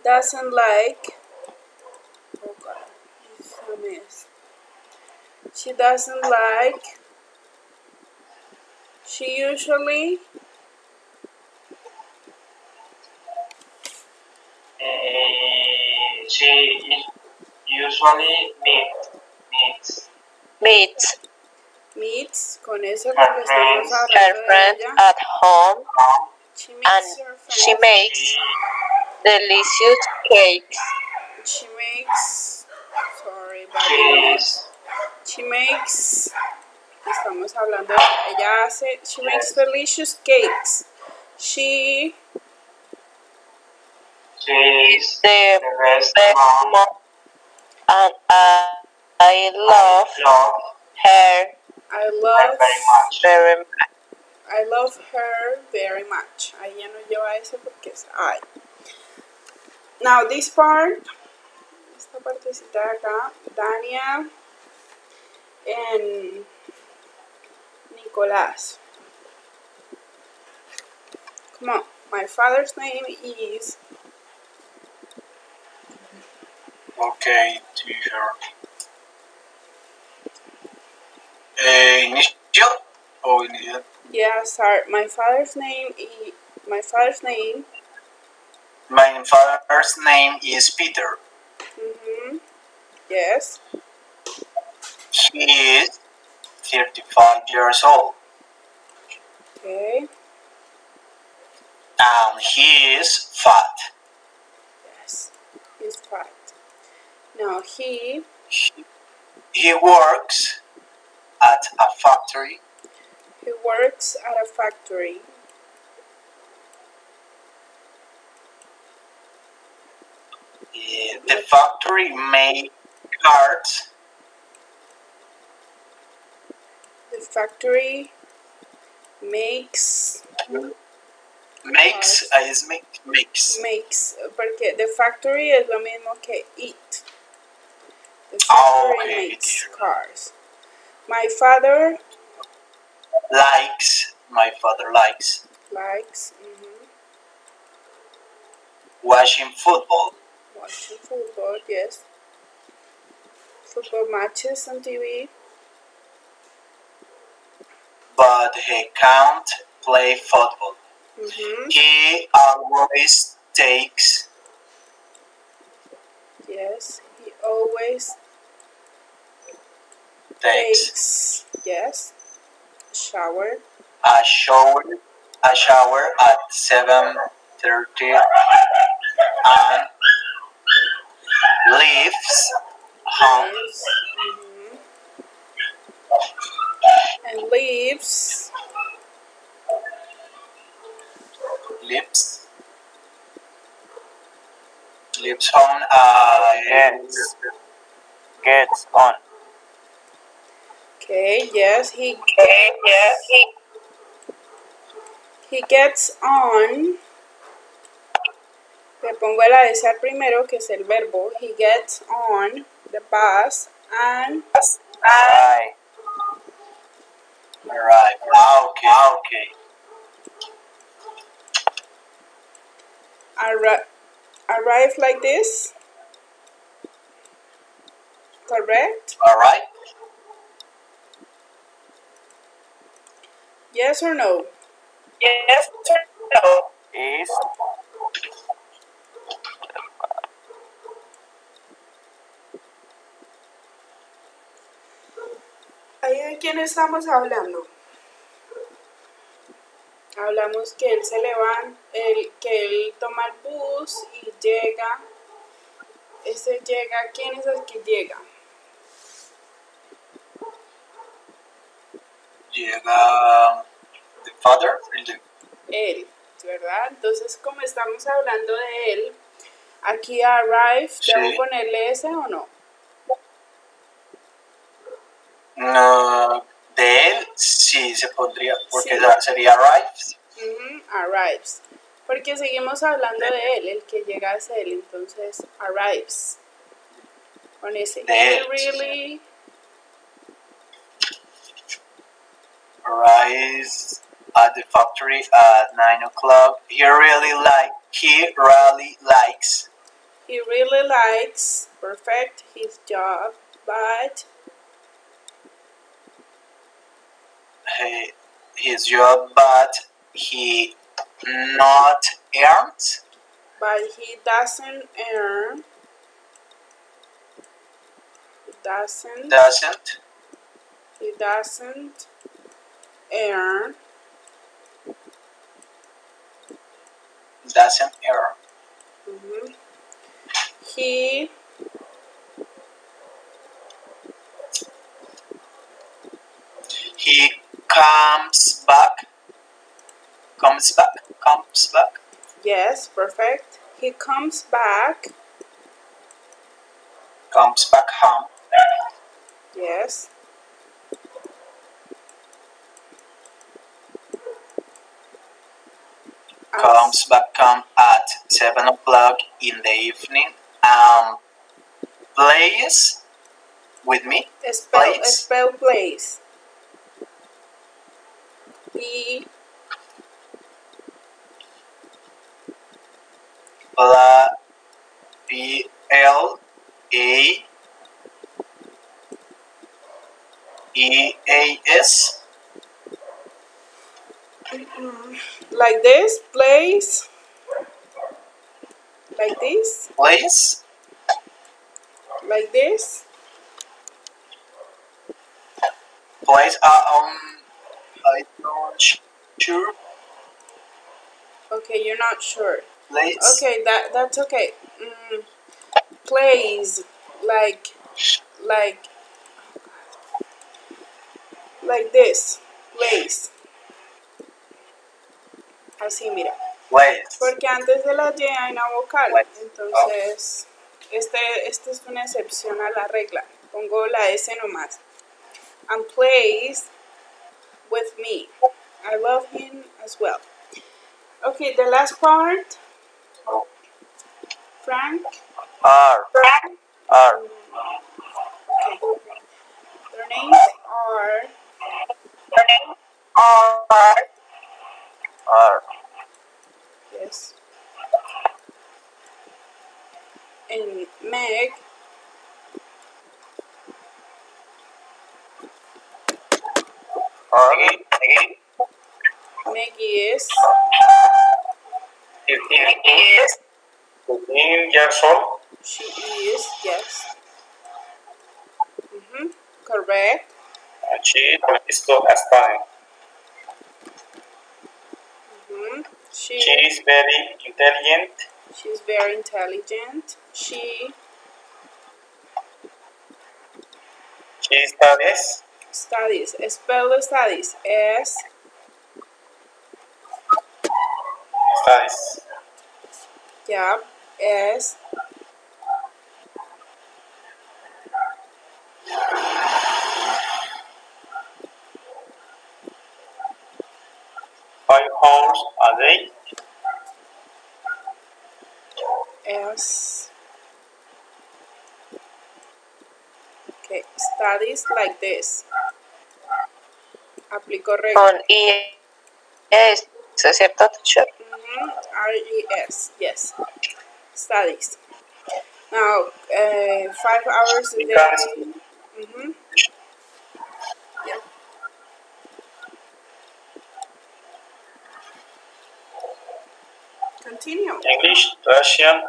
S1: doesn't like. Oh God, this is a mess. She doesn't like. She usually meets con eso porque estamos
S3: her
S1: hablando de
S3: friends
S1: ella.
S3: at home,
S1: She
S3: and
S1: meets her friends.
S3: she makes delicious cakes.
S1: She makes. Sorry, buddy. She makes. Estamos hablando de ella hace. She makes delicious cakes. She
S3: is the best mom and I love
S2: Love
S3: her
S1: I
S2: her
S1: love
S2: very much.
S3: very much.
S1: I love her very much. Ahí ya no lleva ese porque es I. Now this part, esta partecita de acá, Dania and Nicolás. Come on. My father's name is.
S4: Okay, teacher. Initial? Oh, initial.
S1: Yeah, sorry. My father's name is. My father's name.
S4: My father's name is Peter.
S1: Yes.
S4: He is 35 years old.
S1: Okay.
S4: And he is fat.
S1: Yes. He's fat. Now he
S4: works at a factory.
S1: He works at a factory.
S4: The factory makes cards.
S1: The factory makes.
S4: Makes,
S1: Porque the factory es lo mismo que eat. The factory makes cars. My father
S4: likes. My father likes watching football.
S1: Watching football, yes. Football matches on TV.
S4: But he can't play football. He always takes.
S1: Yes, he always
S4: takes.
S1: Yes, shower.
S4: A shower at 7:30 and leaves home.
S1: And leaves
S4: home.
S6: Gets on.
S1: Okay, yes, he gets on. Le pongo la S al primero, que es el verbo. He gets on the bus and
S4: Arrive. Okay.
S1: Arrive like this. Correct?
S4: Alright.
S1: Yes or no?
S3: Yes or no?
S6: Is
S1: ¿Ahí de quién estamos hablando? Hablamos que él se levanta, que él toma el bus y llega. Ese llega, ¿quién es el que llega?
S4: Llega the father.
S1: Él, ¿verdad? Entonces, como estamos hablando de él, aquí arrive, ¿debo ponerle ese o no?
S4: No, de él sí se pondría, porque
S1: Sí.
S4: sería arrives.
S1: Arrives. Porque seguimos hablando de él, el que llega es él, entonces arrives. Con ese. He really
S4: arrives at the factory at 9 o'clock. He really likes
S1: perfect his job, but
S4: he not earns.
S1: But he doesn't earn. He doesn't earn.
S4: He comes back.
S1: Yes, perfect. He comes back
S4: Comes back home.
S1: Yes.
S4: Comes back home at 7 o'clock in the evening and plays with me.
S1: Spell plays. P
S4: Plays.
S1: like this, plays. Like this.
S4: Plays.
S1: Like this.
S4: Plays. I'm not sure.
S1: Okay, you're not sure.
S4: Plays.
S1: Okay, that's okay. Plays like this. Plays. Así, mira.
S4: Plays.
S1: Porque antes de la Y hay una vocal.
S4: Plays.
S1: Entonces, este es una excepción a la regla. Pongo la S nomás. And plays with me. I love him as well. Okay, the last part. Frank.
S6: R.
S1: Okay. Their names are.
S6: R.
S1: Yes. And Meg.
S6: Again.
S1: Maggie is.
S6: 15 years old.
S1: She is. Yes. Correct.
S6: And she is to study. She is very intelligent.
S1: She's very intelligent. She
S6: studies.
S1: studies. Spell studies. S.
S6: Studies.
S1: Yeah. S.
S6: Five hours a day.
S1: S. Okay. Studies like this. Aplico regla.
S3: Con IES, ¿cierto, teacher?
S1: R-E-S. Yes. Studies. Now, 5 hours a day. Yeah. Continue.
S6: English, Russian,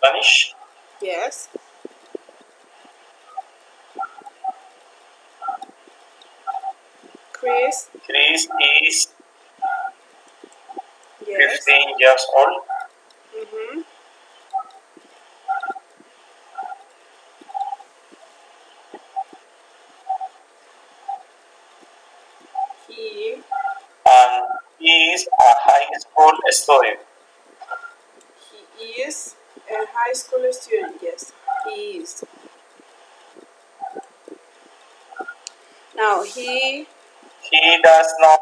S6: Spanish.
S1: Yes. Chris.
S6: Chris is
S1: Yes.
S6: 15 years old.
S1: He
S6: And he is a high school student.
S1: is a high school student. Yes, he is. Now he.
S6: He does not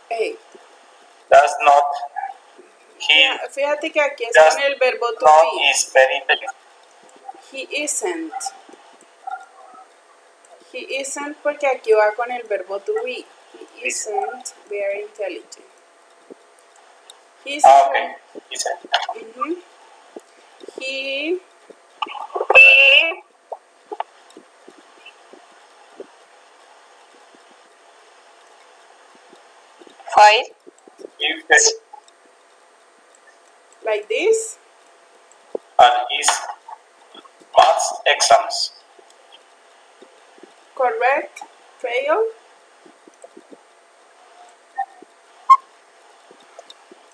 S6: he
S1: Fíjate que aquí está en el verbo to
S6: not
S1: be.
S6: is very intelligent.
S1: He isn't. He isn't porque aquí va con el verbo to be. He isn't very intelligent. He isn't.
S6: Okay.
S1: He.
S3: Five.
S6: If
S1: Like this.
S6: and his maths exams.
S1: Correct. Fail.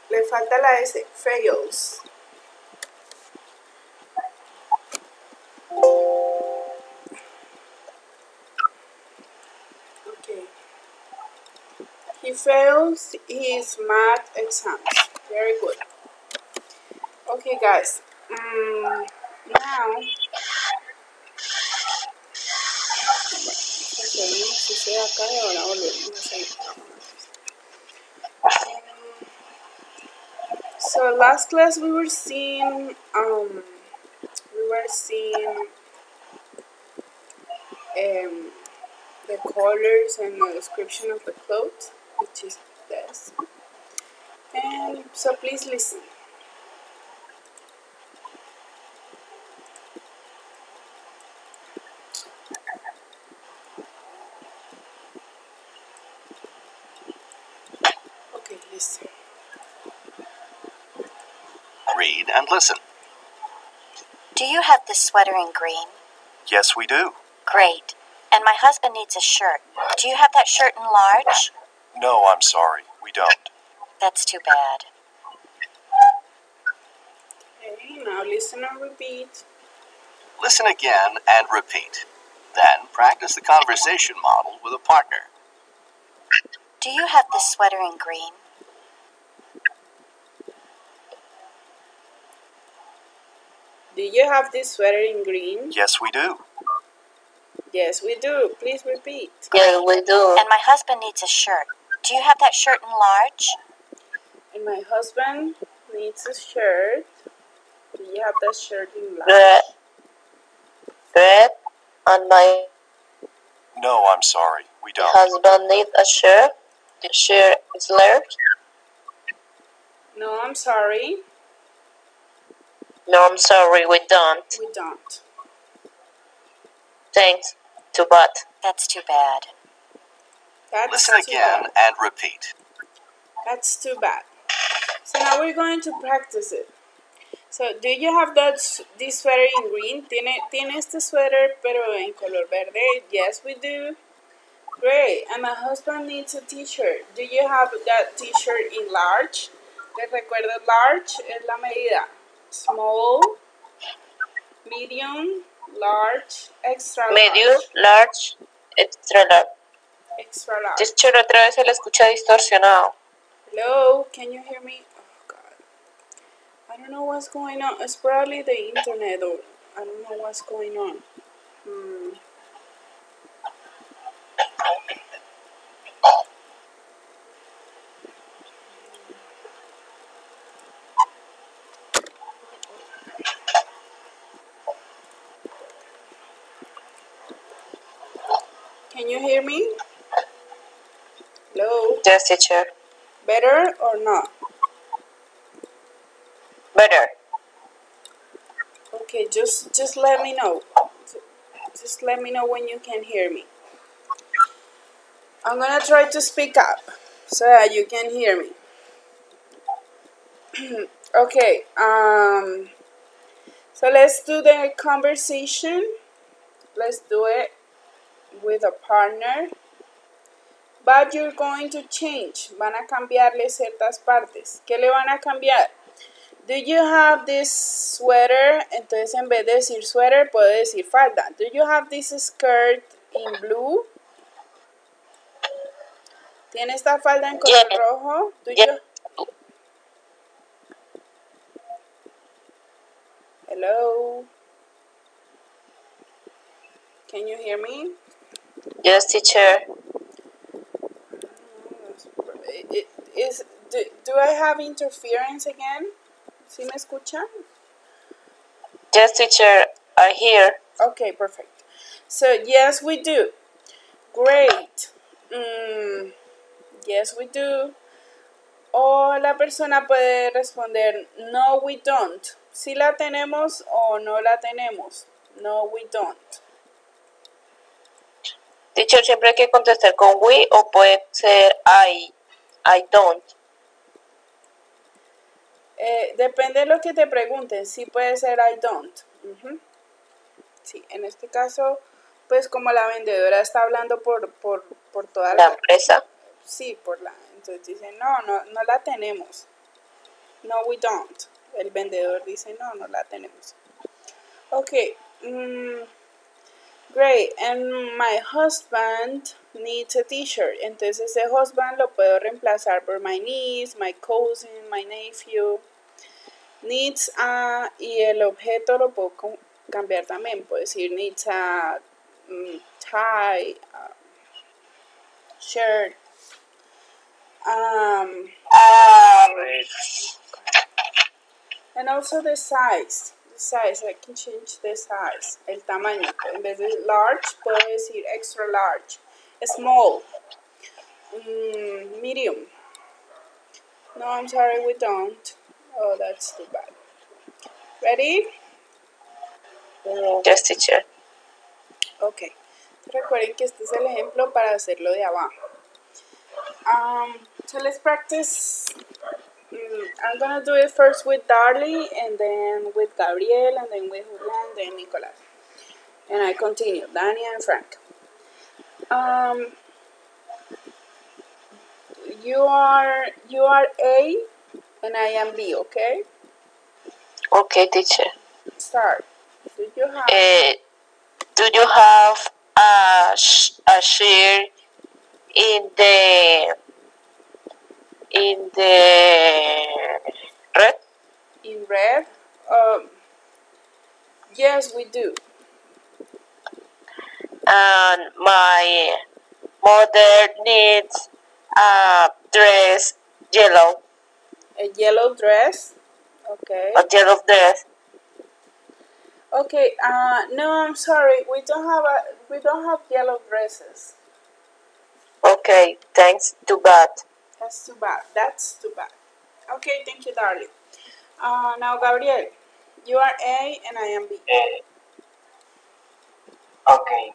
S1: Le falta la S. Fails. Okay. He fails his math exams. Very good. Okay, guys. Now Si se acá y ahora volvemos a seguir. So last class we were seeing the colors and the description of the clothes, which is this. And so please listen. Okay, listen.
S7: Read and listen.
S8: Do you have this sweater in green?
S7: Yes, we do.
S8: Great. And my husband needs a shirt. Do you have that shirt in large?
S7: No, I'm sorry. We don't.
S8: That's too bad.
S1: Okay, now listen and repeat.
S7: Listen again and repeat. Then practice the conversation model with a partner.
S8: Do you have this sweater in green?
S1: Do you have this sweater in green?
S7: Yes, we do.
S1: Yes, we do. Please repeat.
S3: Yes, we do.
S8: And my husband needs a shirt. Do you have that shirt in large?
S1: And my husband needs a shirt. Do you have that shirt in large?
S3: Red. And my
S7: No, I'm sorry. We don't.
S3: husband needs a shirt. The shirt is large.
S1: No, I'm sorry.
S3: No, I'm sorry, we don't.
S1: We don't.
S3: Thanks. Too bad.
S8: That's too bad.
S1: That's
S7: Listen
S1: too
S7: again
S1: bad.
S7: and repeat.
S1: That's too bad. So now we're going to practice it. So, do you have this sweater in green? ¿Tiene este suéter pero en color verde? Yes, we do. Great. And my husband needs a t-shirt. Do you have that t-shirt in large? Les recuerdo, large es la medida. Small, medium, large, extra large.
S3: Medium, large, extra large.
S1: Extra large.
S3: Teacher, otra vez se le escucha distorsionado.
S1: Hello, can you hear me? Oh God, I don't know what's going on. It's probably the internet, or I don't know what's going on. Can you hear me? Hello,
S3: Yes, teacher.
S1: better or not?
S3: Better.
S1: Okay, just let me know. Just let me know when you can hear me. I'm gonna try to speak up so that you can hear me. Okay, so let's do the conversation. Let's do it with a partner. But you're going to change. Van a cambiarle ciertas partes. ¿Qué le van a cambiar? Do you have this sweater? Entonces en vez de decir sweater puede decir falda. Do you have this skirt in blue? ¿Tiene esta falda en color
S3: Yes.
S1: rojo? Do
S3: Yes.
S1: you... Hello? Can you hear me?
S3: Yes, teacher.
S1: Do I have interference again? ¿Sí me escuchan?
S3: Yes, teacher. I hear.
S1: Okay, perfect. So, yes, we do. Great. Yes, we do. O la persona puede responder, no, we don't. Si la tenemos o no la tenemos. No, we don't.
S3: Teacher, siempre hay que contestar con we o puede ser I don't.
S1: Depende de lo que te pregunten. Sí puede ser I don't. Sí, en este caso, pues como la vendedora está hablando por toda
S3: La empresa.
S1: Sí, entonces dice, no la tenemos. No, we don't. El vendedor dice, no la tenemos. Okay. Great. And my husband needs a t-shirt. Entonces ese husband lo puedo reemplazar por my niece, my cousin, my nephew. Needs a, y el objeto lo puedo cambiar también. Puedo decir needs a tie, Shirt. And also the size. The size, I can change the size. El tamaño. En vez de large, puedo decir extra large. Small. Medium. No, I'm sorry, we don't. Oh, that's too bad. Ready?
S3: Yes, teacher.
S1: Ok. Recuerden que este es el ejemplo para hacerlo de abajo. So let's practice. I'm gonna do it first with Darly, and then with Gabriel, and then with Julian, then Nicolas. And I continue, Dani and Frank. You are A, and I am B, okay?
S3: Okay, teacher.
S1: Start. Do you have...
S3: Do you have a share in the red?
S1: In red? Yes, we do.
S3: And my mother needs a dress yellow.
S1: A yellow dress? Okay.
S3: A yellow dress.
S1: Okay, no, I'm sorry. We don't have yellow dresses.
S3: Okay, thanks. Too bad.
S1: That's too bad. That's too bad. Okay, thank you, darling. Now, Gabriel, you are A and I am B.
S2: Okay.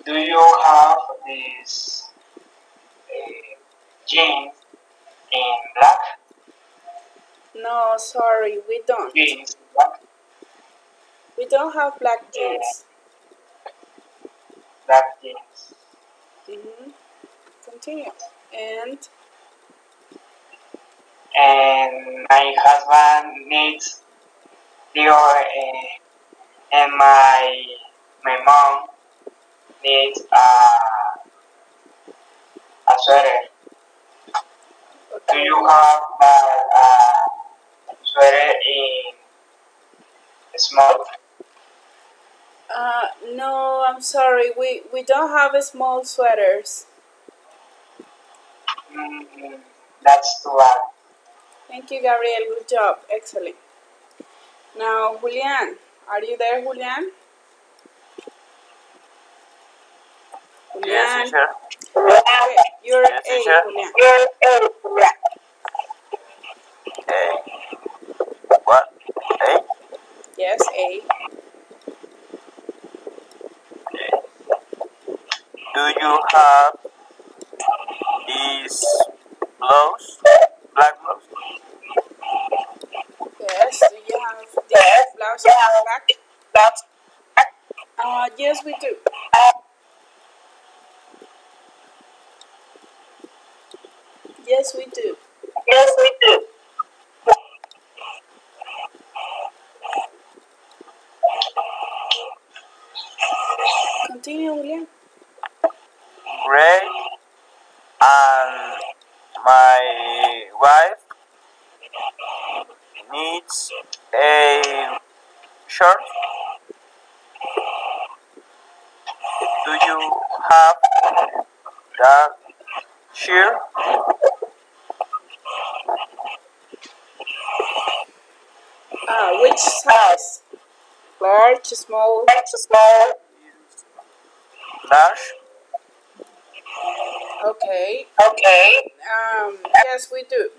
S2: Do you have this jeans in black?
S1: No, sorry, we don't.
S2: Jeans in black?
S1: We don't have black jeans.
S2: Black jeans.
S1: Continue. And
S2: my husband needs Dior, and my mom needs a sweater.
S1: okay.
S2: Do you have a sweater in small?
S1: No, I'm sorry. We don't have small sweaters.
S2: That's too bad.
S1: Thank you, Gabriel. Good job. Excellent. Now, Julian. Are you there, Julian? Julian.
S6: Yes, teacher.
S1: Okay, you're
S6: Yes,
S1: A,
S6: teacher.
S1: Julian.
S6: A. What? A?
S1: Yes, A.
S6: Do you have these blouse? Black blouse?
S1: Yes. Do you have this blouse in black? Yes, we do. Yes, we do.
S3: Yes, we do.
S1: Continue, Julian.
S6: Gray. And my wife needs a shirt. Do you have that shirt?
S1: Which size? Large, small?
S6: Large.
S1: Okay.
S3: Okay.
S1: Yes, we do.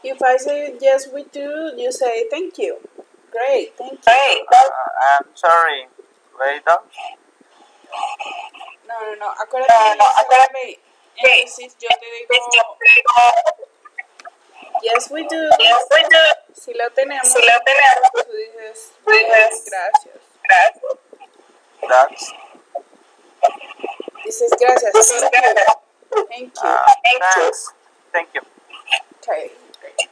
S1: If I say yes, we do, you say thank you. Great, thank you.
S6: I'm sorry. Wait up.
S1: No. Acuérdate que yo soy B. Entonces yo te digo yes, we do.
S3: Yes, we do.
S1: Si lo tenemos,
S3: Si lo tenemos,
S1: tú dices gracias.
S6: That's
S1: Dices gracias. Thank you.
S6: thanks. Thank you.
S1: Okay, great.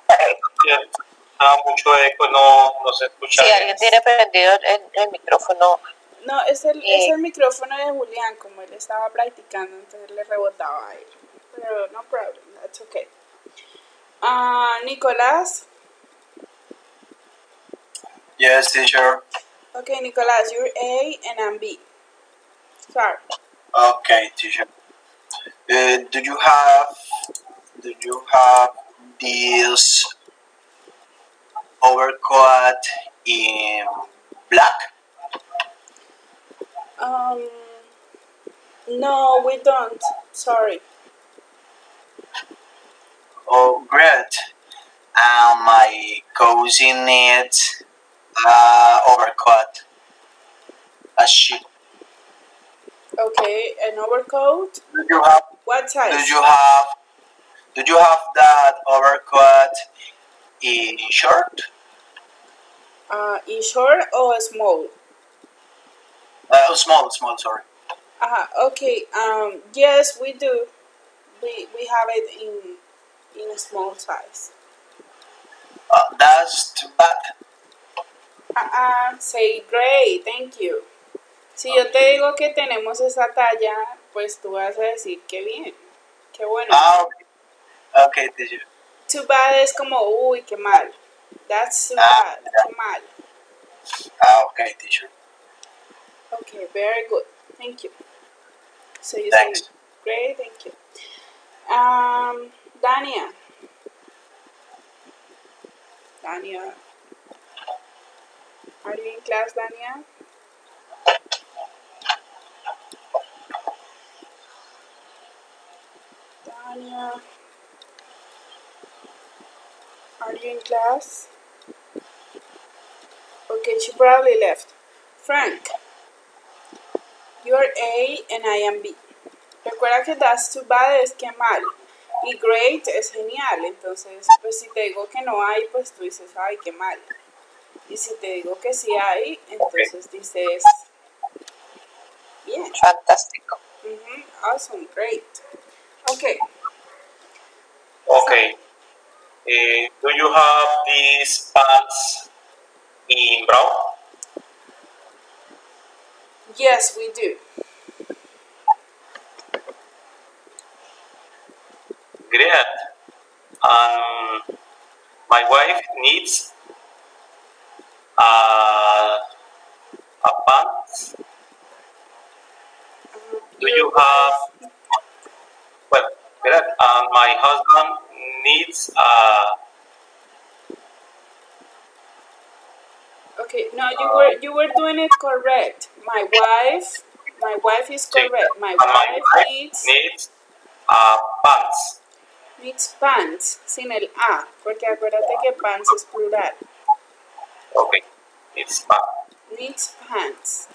S6: Mucho eco, no se escucha.
S3: Si alguien tiene prendido el micrófono.
S1: No, es el micrófono de Julián, como él estaba practicando, entonces le rebotaba a él. Pero no problem, that's okay. Nicolas.
S4: Yes, teacher.
S1: Okay, Nicolas, you're A and I'm B. Sorry.
S4: Okay, teacher. Do you have this overcoat in black?
S1: No, we don't. Sorry.
S4: Oh, great. My cousin needs overcoat. A sheet.
S1: Okay, an overcoat.
S4: Do you have?
S1: What size?
S4: Do you have that overcoat in short?
S1: In short or small?
S4: Small. Sorry.
S1: Okay. Yes, we do. We have it in a small size.
S4: That's too bad.
S1: Say great, thank you. Si yo te digo que tenemos esa talla, pues tú vas a decir qué bien, qué bueno.
S4: Okay, teacher.
S1: Too bad es como uy, qué mal. That's too bad, qué mal.
S4: Okay, teacher.
S1: Okay, very good. Thank you. So you
S4: Thanks.
S1: say great, thank you. Dania. Dania. Are you in class, Dania? Dania. Are you in class? Okay, she probably left. Frank. You're A and I am B. Recuerda que that's too bad es que mal. Y great es genial. Entonces, pues si te digo que no hay, pues tú dices, ay, qué mal. Y si te digo que sí hay, entonces dices, bien.
S3: Fantástico.
S1: Awesome, great. Okay.
S6: Okay. Do you have these pants in brown?
S1: Yes, we do.
S6: Great. My wife needs a pants. Do you have? Well, great. And my husband needs a.
S1: Okay, no, you were doing it correct. My wife is correct. My wife
S6: needs a pants.
S1: Needs pants, sin el A, porque acuérdate que pants es plural.
S6: Okay, it's pants.
S1: Needs pants.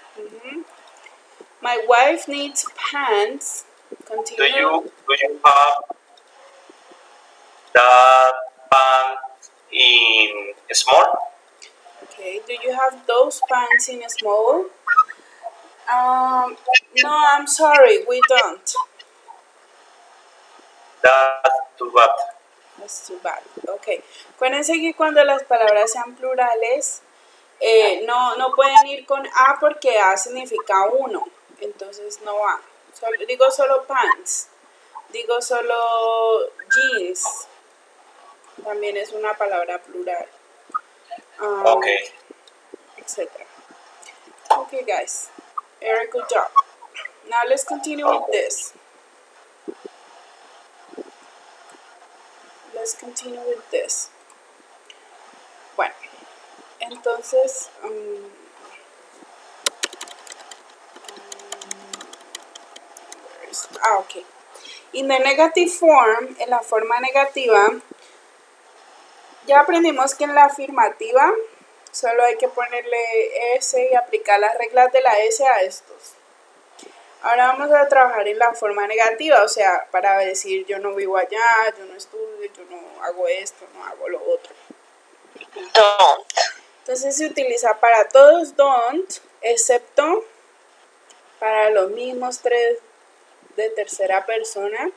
S1: My wife needs pants. Continue.
S6: Do you have that pants in small?
S1: Okay, do you have those pants in small? No, I'm sorry, we don't.
S6: That's too bad.
S1: That's too bad. Okay. Acuérdense que cuando las palabras sean plurales, no pueden ir con A porque A significa uno. Entonces no va. Digo solo pants. Digo solo jeans. También es una palabra plural.
S6: Okay.
S1: Etc. Okay, guys. Very good job. Now let's continue with this. Let's continue with this. Bueno, entonces, okay. In the negative form, en la forma negativa, ya aprendimos que en la afirmativa solo hay que ponerle S y aplicar las reglas de la S a estos. Ahora vamos a trabajar en la forma negativa, o sea, para decir yo no vivo allá, yo no estudio, yo no hago esto, no hago lo otro.
S3: Don't.
S1: Entonces se utiliza para todos don't, excepto para los mismos tres de tercera persona.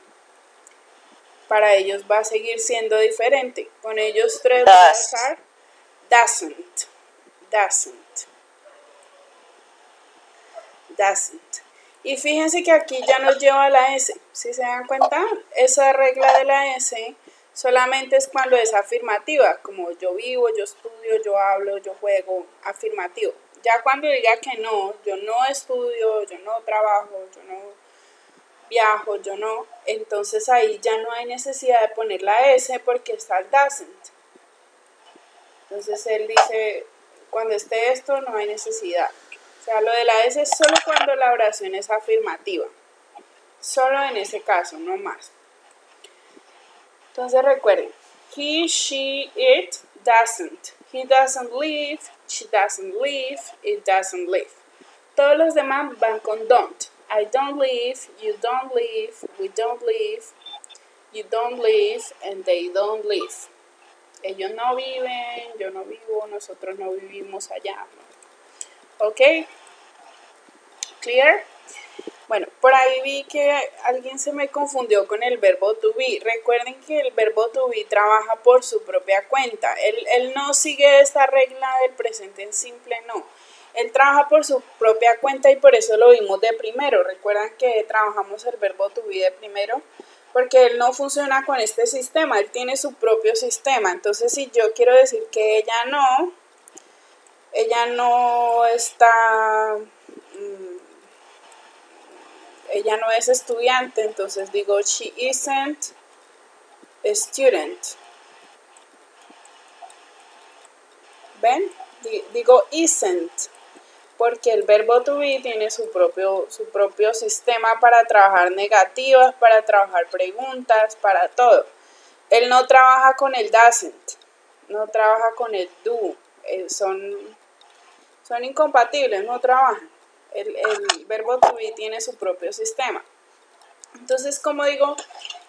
S1: Para ellos va a seguir siendo diferente. Con ellos tres va a usar doesn't. Y fíjense que aquí ya nos lleva a la S. ¿Sí se dan cuenta? Esa regla de la S solamente es cuando es afirmativa, como yo vivo, yo estudio, yo hablo, yo juego, afirmativo. Ya cuando diga que no, yo no estudio, yo no trabajo, yo no viajo, yo no, entonces ahí ya no hay necesidad de poner la S porque está el doesn't. Entonces él dice, cuando esté esto no hay necesidad. O sea, lo de la S es solo cuando la oración es afirmativa. Solo en ese caso, no más. Entonces recuerden, he, she, it, doesn't. He doesn't live, she doesn't live, it doesn't live. Todos los demás van con don't. I don't live, you don't live, we don't live, you don't live, and they don't live. Ellos no viven, yo no vivo, nosotros no vivimos allá. ¿Ok? ¿Clear? Bueno, por ahí vi que alguien se me confundió con el verbo to be. Recuerden que el verbo to be trabaja por su propia cuenta. Él no sigue esta regla del presente en simple, no. Él trabaja por su propia cuenta y por eso lo vimos de primero. Recuerdan que trabajamos el verbo to be de primero porque él no funciona con este sistema, él tiene su propio sistema. Entonces, si yo quiero decir que ella no está... ella no es estudiante, entonces digo she isn't a student. ¿Ven? Digo isn't, porque el verbo to be tiene su propio sistema para trabajar negativas, para trabajar preguntas, para todo. Él no trabaja con el doesn't, no trabaja con el do, son incompatibles, no trabajan. El verbo to be tiene su propio sistema. Entonces, como digo,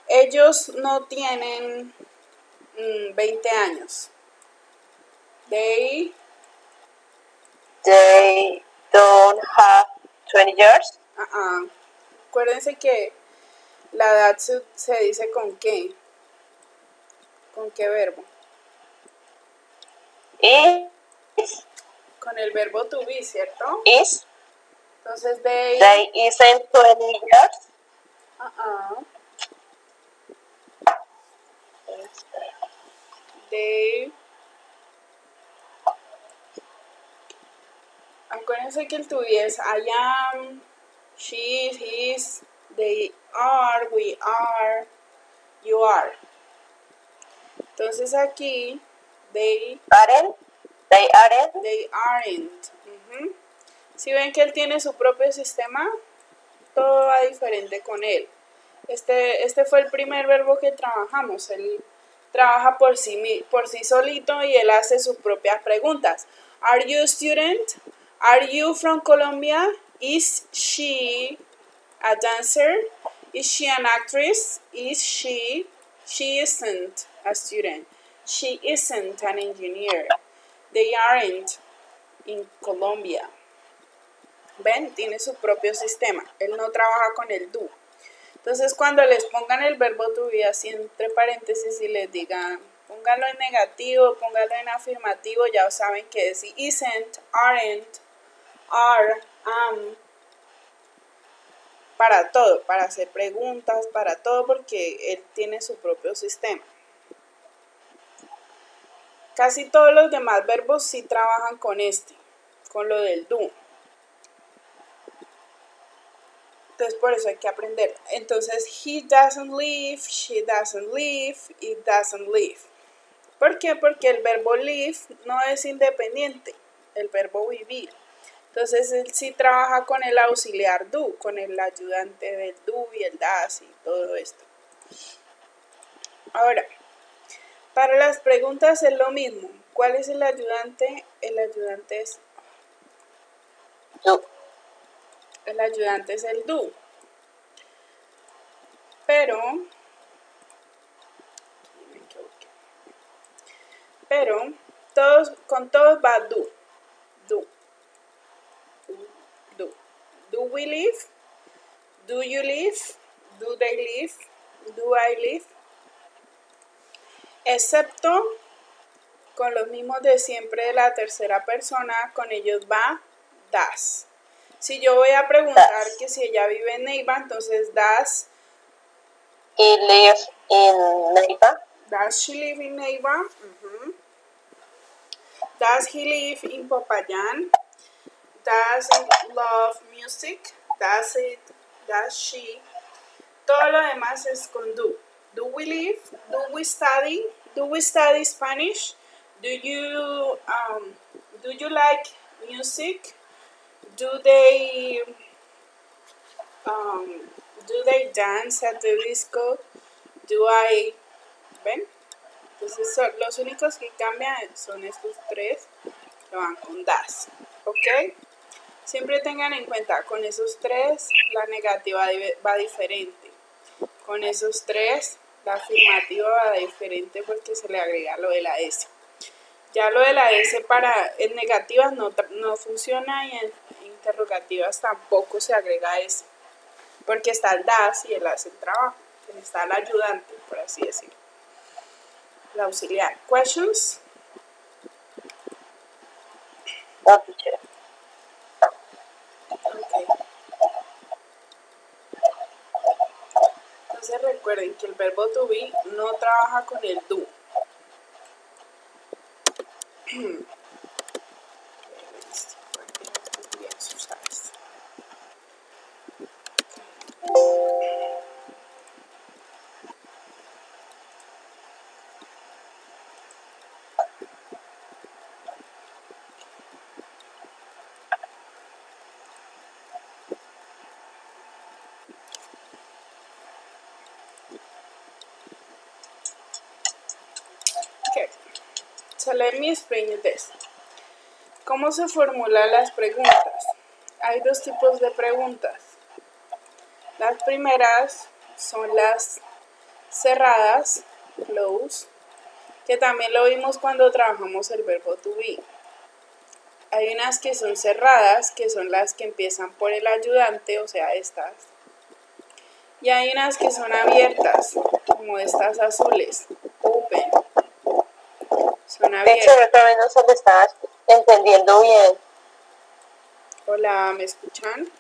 S1: ellos no tienen 20 años. They
S3: don't have 20 years.
S1: Acuérdense que la edad se dice con qué. ¿Con qué verbo?
S3: Is.
S1: Con el verbo to be, ¿cierto?
S3: Is.
S1: Entonces, they
S3: isn't 20 years.
S1: They. Acuérdense que el to be es I am, she is, he is, they are, we are, you are. Entonces aquí, they
S3: aren't.
S1: Si ven que él tiene su propio sistema, todo va diferente con él. Este fue el primer verbo que trabajamos. Él trabaja por sí solito y él hace sus propias preguntas. Are you a student? Are you from Colombia? Is she a dancer? Is she an actress? She isn't a student. She isn't an engineer. They aren't in Colombia. ¿Ven? Tiene su propio sistema. Él no trabaja con el do. Entonces, cuando les pongan el verbo to be así entre paréntesis y les digan, póngalo en negativo, póngalo en afirmativo, ya saben que es isn't, aren't, are, am, para todo, para hacer preguntas, para todo, porque él tiene su propio sistema. Casi todos los demás verbos sí trabajan con con lo del do. Entonces por eso hay que aprender. Entonces, he doesn't live, she doesn't live, it doesn't live. ¿Por qué? Porque el verbo live no es independiente, el verbo vivir. Entonces él sí trabaja con el auxiliar do, con el ayudante del do y el das y todo esto. Ahora, para las preguntas es lo mismo. ¿Cuál es el ayudante? El ayudante es
S3: do.
S1: El ayudante es el do. Pero con todos va do. Do. Do we live? Do you live? Do they live? Do I live? Excepto con los mismos de siempre de la tercera persona, con ellos va das. Si yo voy a preguntar que si ella vive en Neiva, entonces does
S3: he live in Neiva?
S1: does she live in Neiva? Does he live in Popayán? Does he love music? Does she? Todo lo demás es con do. Do we live? Do we study? Do we study Spanish? Do you like music? Do they dance at the disco? ¿Ven? Entonces los únicos que cambian son estos tres que van con das, ¿ok? Siempre tengan en cuenta, con esos tres la negativa va diferente. Con esos tres la afirmativa va diferente porque se le agrega lo de la S. Ya lo de la S en negativas no funciona y en interrogativas tampoco se agrega S. Porque está el das y él hace el trabajo. Está el ayudante, por así decirlo. La auxiliar. Questions?
S3: No, teacher.
S1: Okay. Entonces recuerden que el verbo to be no trabaja con el do. So let me explain you this. ¿Cómo se formulan las preguntas? Hay dos tipos de preguntas. Las primeras son las cerradas, close, que también lo vimos cuando trabajamos el verbo to be. Hay unas que son cerradas, que son las que empiezan por el ayudante, o sea, estas. Y hay unas que son abiertas, como estas azules, open. Son abiertas.
S3: Teacher, otra vez no se le está entendiendo bien.
S1: Hola, ¿me escuchan?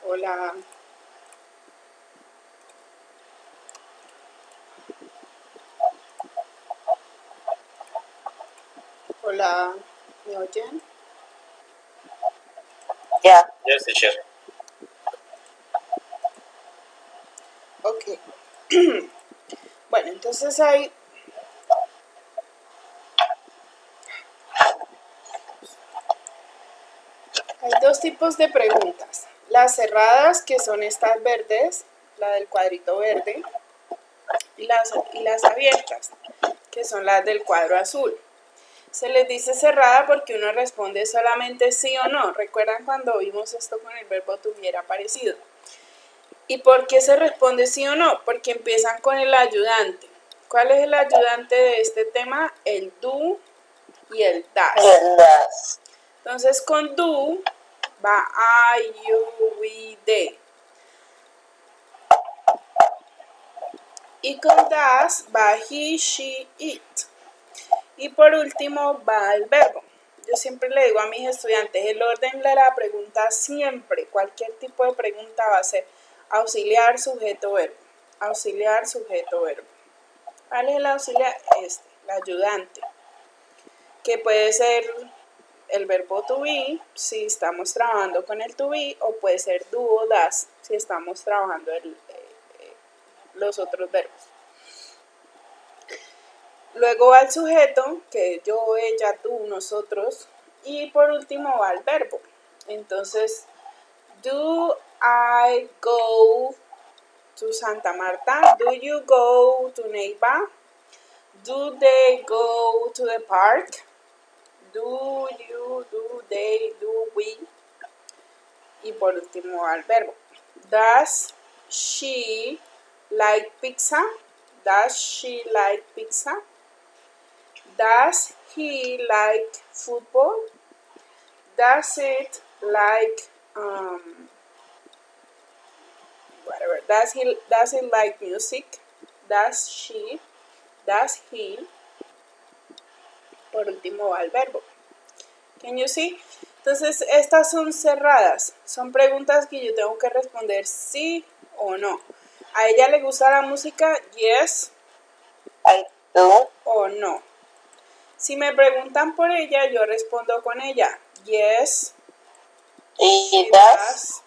S1: Hola. Hola, ¿me oyen?
S3: Yeah.
S6: Yes, teacher.
S1: Ok. Bueno, entonces hay dos tipos de preguntas. Las cerradas, que son estas verdes, la del cuadrito verde, y las abiertas, que son las del cuadro azul. Se les dice cerrada porque uno responde solamente sí o no. ¿Recuerdan cuando vimos esto con el verbo tuviera parecido? ¿Y por qué se responde sí o no? Porque empiezan con el ayudante. ¿Cuál es el ayudante de este tema? El do y el das. Entonces con do va I, you, we, they. Y con das va he, she, it. Y por último va el verbo. Yo siempre le digo a mis estudiantes, el orden de la pregunta siempre, cualquier tipo de pregunta va a ser auxiliar, sujeto, verbo. Auxiliar, sujeto, verbo. ¿Cuál es el auxiliar? Este, el ayudante. Que puede ser el verbo to be, si estamos trabajando con el to be, o puede ser do o das, si estamos trabajando los otros verbos. Luego va el sujeto, que es yo, ella, tú, nosotros, y por último va el verbo. Entonces, do I go to Santa Marta? Do you go to Neiva? Do they go to the park? Do you, do they, do we? Y por último va el verbo. Does she like pizza? Does she like pizza? Does he like football? Does it like whatever? Does it like music? Does she? Does he? Por último va el verbo. Can you see? Entonces, estas son cerradas. Son preguntas que yo tengo que responder sí o no. ¿A ella le gusta la música? Yes.
S3: I do.
S1: O no. Si me preguntan por ella, yo respondo con ella. Yes.
S3: She does.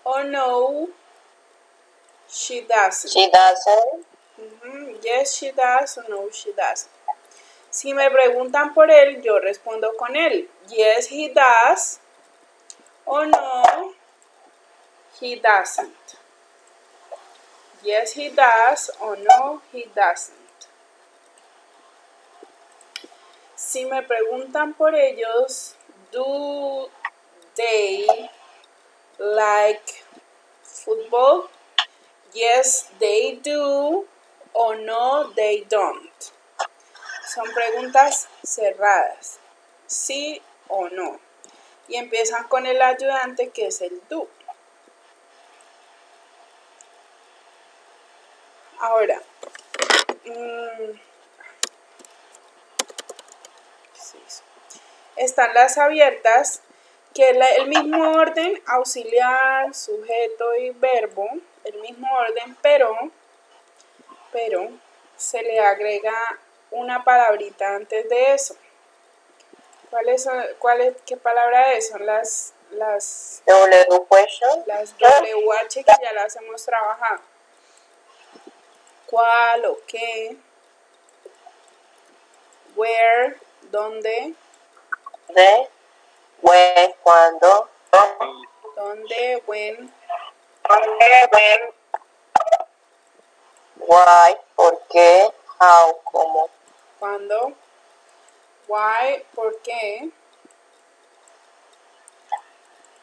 S1: O no. She doesn't.
S3: She doesn't.
S1: Yes, she does. O no, she doesn't. Si me preguntan por él, yo respondo con él. Yes, he does. O no, he doesn't. Yes, he does. O no, he doesn't. Si me preguntan por ellos, do they like football? Yes, they do. O no, they don't. Son preguntas cerradas, sí o no. Y empiezan con el ayudante, que es el do. Ahora, están las abiertas, que el mismo orden, auxiliar, sujeto y verbo, el mismo orden, pero se le agrega una palabrita antes de eso. ¿Qué palabra es? Son las WH que ya las hemos trabajado. ¿Cuál o qué? Where, ¿dónde?
S3: De, when, cuando.
S1: ¿Dónde? When.
S3: Why, por qué, how, cómo.
S1: ¿Cuándo? Why, ¿por qué?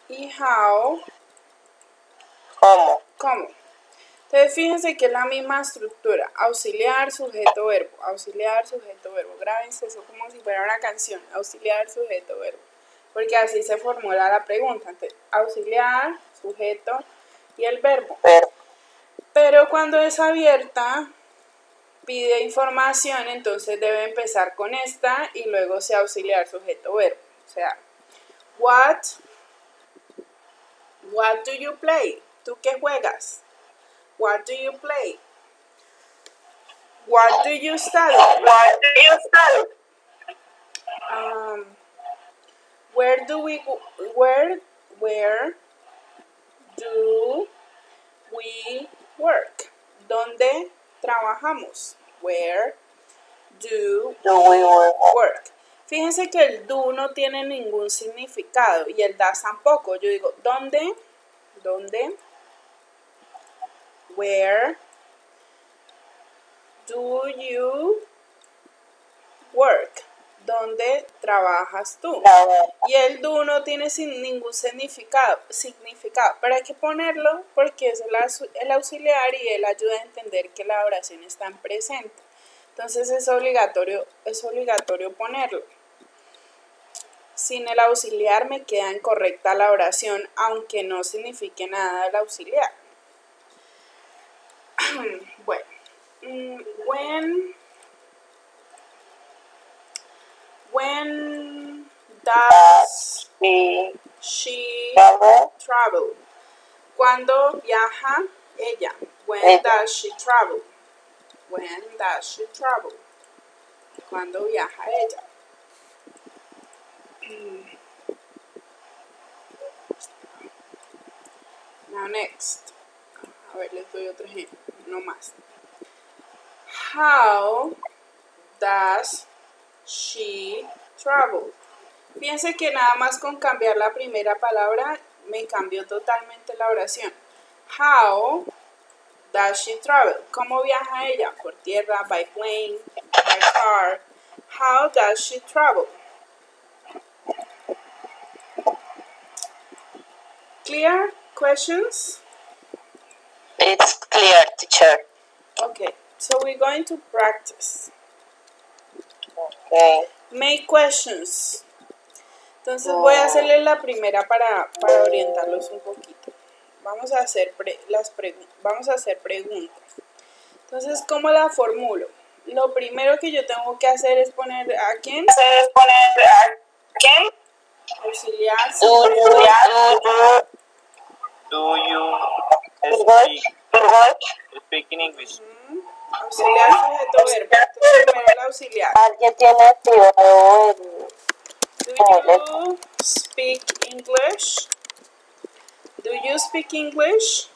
S1: Y how,
S3: ¿Cómo?
S1: ¿cómo? Entonces fíjense que es la misma estructura, auxiliar, sujeto, verbo, auxiliar, sujeto, verbo. Grábense eso como si fuera una canción, auxiliar, sujeto, verbo, porque así se formula la pregunta. Entonces, auxiliar, sujeto y el verbo. Pero cuando es abierta, pide información, entonces debe empezar con esta y luego se auxiliar, sujeto, verbo. O sea, what do you play? ¿Tú qué juegas? What do you play? What do you study? Where do we work? ¿Dónde trabajamos? Where do we work? Fíjense que el do no tiene ningún significado y el das tampoco. Yo digo, ¿dónde? Where do you work? ¿Dónde trabajas tú? Y el do no tiene ningún significado, pero hay que ponerlo porque es el auxiliar y él ayuda a entender que la oración está en presente. Entonces es obligatorio ponerlo. Sin el auxiliar me queda incorrecta la oración, aunque no signifique nada el auxiliar. Bueno, when does she travel? ¿Cuándo viaja ella? When does she travel? ¿Cuándo viaja ella? Now next. A ver, les doy otro ejemplo, no más. How does she travel? Fíjense que nada más con cambiar la primera palabra me cambió totalmente la oración. How does she travel? ¿Cómo viaja ella? Por tierra, by plane, by car. How does she travel? Clear? Questions?
S3: It's clear, teacher.
S1: Okay, so we're going to practice.
S3: Okay.
S1: Make questions. Entonces voy a hacerles la primera para orientarlos un poquito. Vamos a hacer preguntas. Entonces, ¿cómo la formulo? lo primero que yo tengo que hacer es poner a quién. Auxiliar.
S6: Do you speak in English?
S1: Auxiliar, sujeto, verbo. Entonces, primero el auxiliar.
S3: ¿Alguien tiene activado el...
S1: Do you speak English? Do you speak English?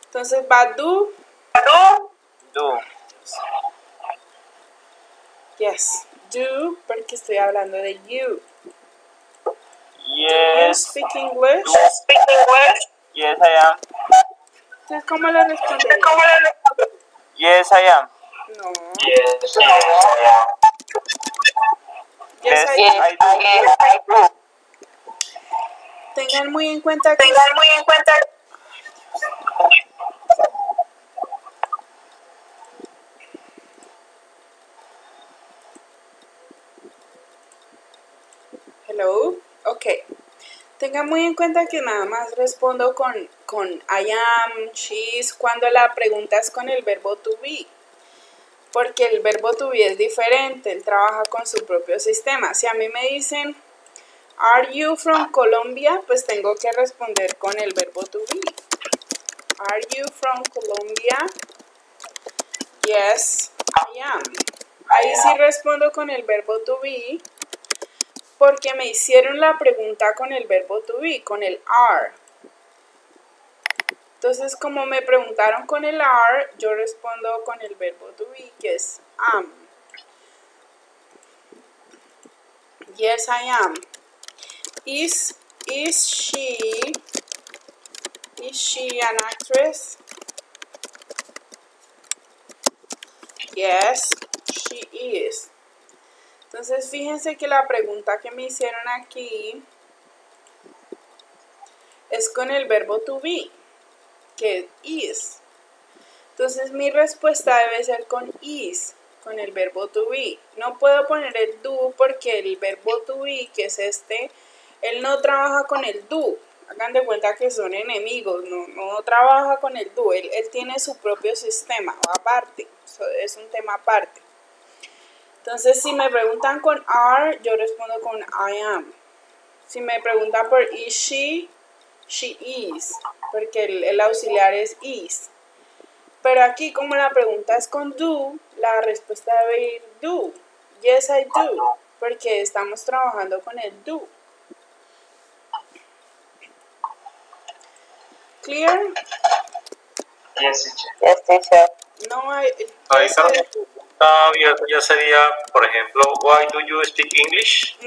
S1: Entonces va do.
S6: Do.
S1: Yes. Do, porque estoy hablando de you. Do you
S6: Yes.
S1: speak English?
S6: Yes, I am.
S1: Entonces, ¿cómo le respondería?
S6: Yes, I am.
S1: No.
S2: Yes, I am.
S1: Yes, I
S6: Yes,
S1: do.
S6: I do.
S1: Tengan muy en cuenta que hello, ok. Tengan muy en cuenta que nada más respondo con I am, she's, cuando la pregunta es con el verbo to be. Porque el verbo to be es diferente, él trabaja con su propio sistema. Si a mí me dicen, are you from Colombia? Pues tengo que responder con el verbo to be. Are you from Colombia? Yes, I am. Ahí sí respondo con el verbo to be, porque me hicieron la pregunta con el verbo to be, con el are. Entonces, como me preguntaron con el are, yo respondo con el verbo to be, que es am. Yes, I am. Is she an actress? Yes, she is. Entonces, fíjense que la pregunta que me hicieron aquí es con el verbo to be, que es is. Entonces, mi respuesta debe ser con is, con el verbo to be. No puedo poner el do porque el verbo to be, que es este, él no trabaja con el do. Hagan de cuenta que son enemigos, no trabaja con el do. Él tiene su propio sistema, aparte. Es un tema aparte. Entonces, si me preguntan con are, yo respondo con I am. Si me preguntan por is she is, porque el auxiliar es is. Pero aquí, como la pregunta es con do, la respuesta debe ir do. Yes, I do, porque estamos trabajando con el do. ¿Clear?
S2: Yes, teacher.
S3: Yes, teacher.
S1: No hay...
S6: Ahí está. Ya sería, por ejemplo, why do you speak English?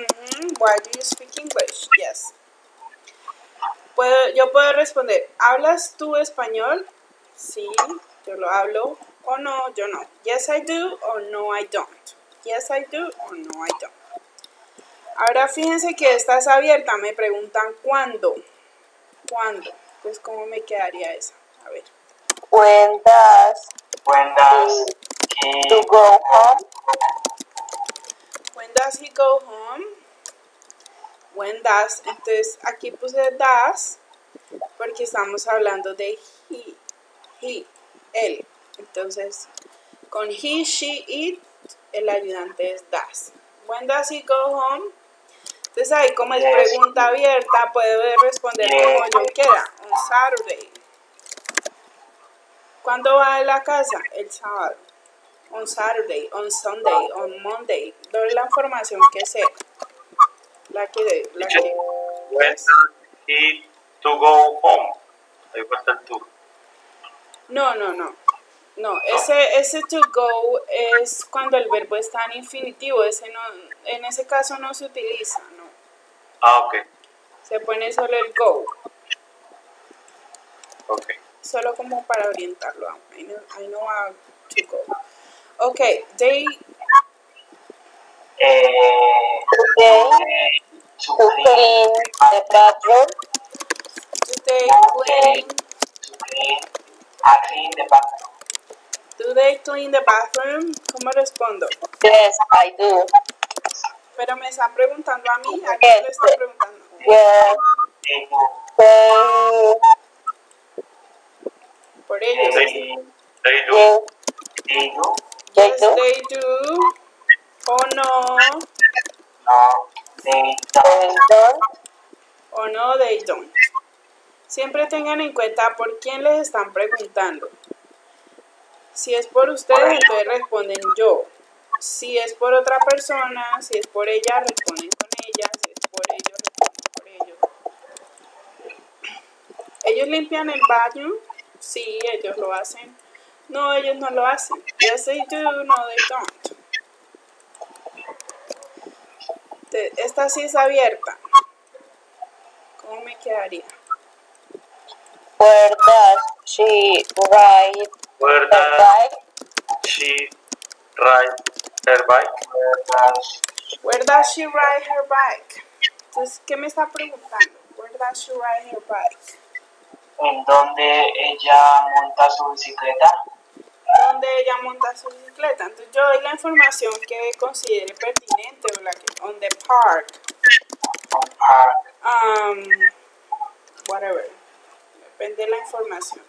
S1: Why do you speak English? Yes. Yo puedo responder, ¿hablas tú español? Sí, yo lo hablo. O no, yo no. Yes, I do, or no, I don't. Yes, I do, or no, I don't. Ahora fíjense que esta es abierta. Me preguntan ¿cuándo? ¿Cuándo? Pues, ¿cómo me quedaría esa? A ver.
S3: When does
S2: he
S3: to go home?
S1: When does he go home? When does, entonces aquí puse does porque estamos hablando de he, él. Entonces, con he, she, it, el ayudante es does. When does he go home? Entonces ahí como es pregunta abierta, puedo responder como yo quiera. On Saturday. ¿Cuándo va a la casa? El sábado. On Saturday, on Sunday, on Monday. Doy la información que sea. La que
S6: When does he to go home? Ahí falta el to.
S1: No, ese to go es cuando el verbo está en infinitivo. Ese no, en ese caso no se utiliza, no.
S6: Ah, ok.
S1: Se pone solo el go.
S6: Ok.
S1: Solo como para orientarlo. I know how to go. Okay, they
S3: To clean the bathroom.
S1: Do they clean the bathroom? ¿Cómo respondo?
S3: Yes, I do.
S1: Pero me están preguntando a mí. ¿A quién le están preguntando?
S3: Yes, they
S1: Por ellos.
S6: They do.
S3: do. They
S1: Yes,
S3: do.
S1: they do. O no.
S2: No, they
S3: They
S2: don't.
S3: don't.
S1: O no, they don't. Siempre tengan en cuenta por quién les están preguntando. Si es por ustedes, entonces responden yo. Si es por otra persona, si es por ella, responden con ella. Si es por ellos, responden por ellos. ¿Ellos limpian el baño? Sí, ellos lo hacen. No, ellos no lo hacen. Yes, they do. No, they don't. Esta sí es abierta. ¿Cómo me quedaría?
S3: Where does she ride
S6: Where
S3: her
S6: does
S3: bike?
S6: she ride her bike?
S1: Where does she ride her bike? Entonces, ¿qué me está preguntando? Where does she ride her bike?
S2: ¿En dónde ella monta su bicicleta?
S1: ¿Dónde ella monta su bicicleta? Entonces yo doy la información que considere pertinente o la que on the park.
S2: On park.
S1: Whatever. Depende de la información.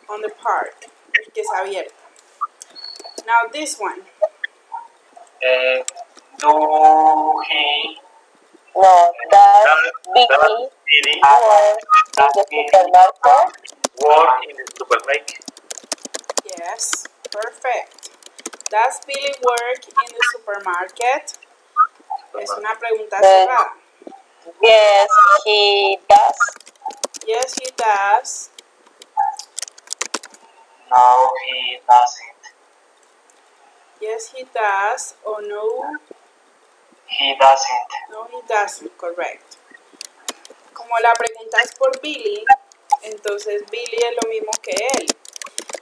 S1: On the park. El que es abierta. Now this one.
S2: Do he
S3: No, does
S6: Does
S3: Vicky
S6: Billy
S3: work in the supermarket?
S6: work in the supermarket?
S1: Yes. Perfect. Does Billy work in the supermarket? Es una pregunta cerrada.
S3: Yes, he does.
S1: Yes, he does.
S2: No, he doesn't.
S1: Yes, he does. O no,
S2: He doesn't.
S1: no, he doesn't. Correct. Como la pregunta es por Billy, entonces Billy es lo mismo que él.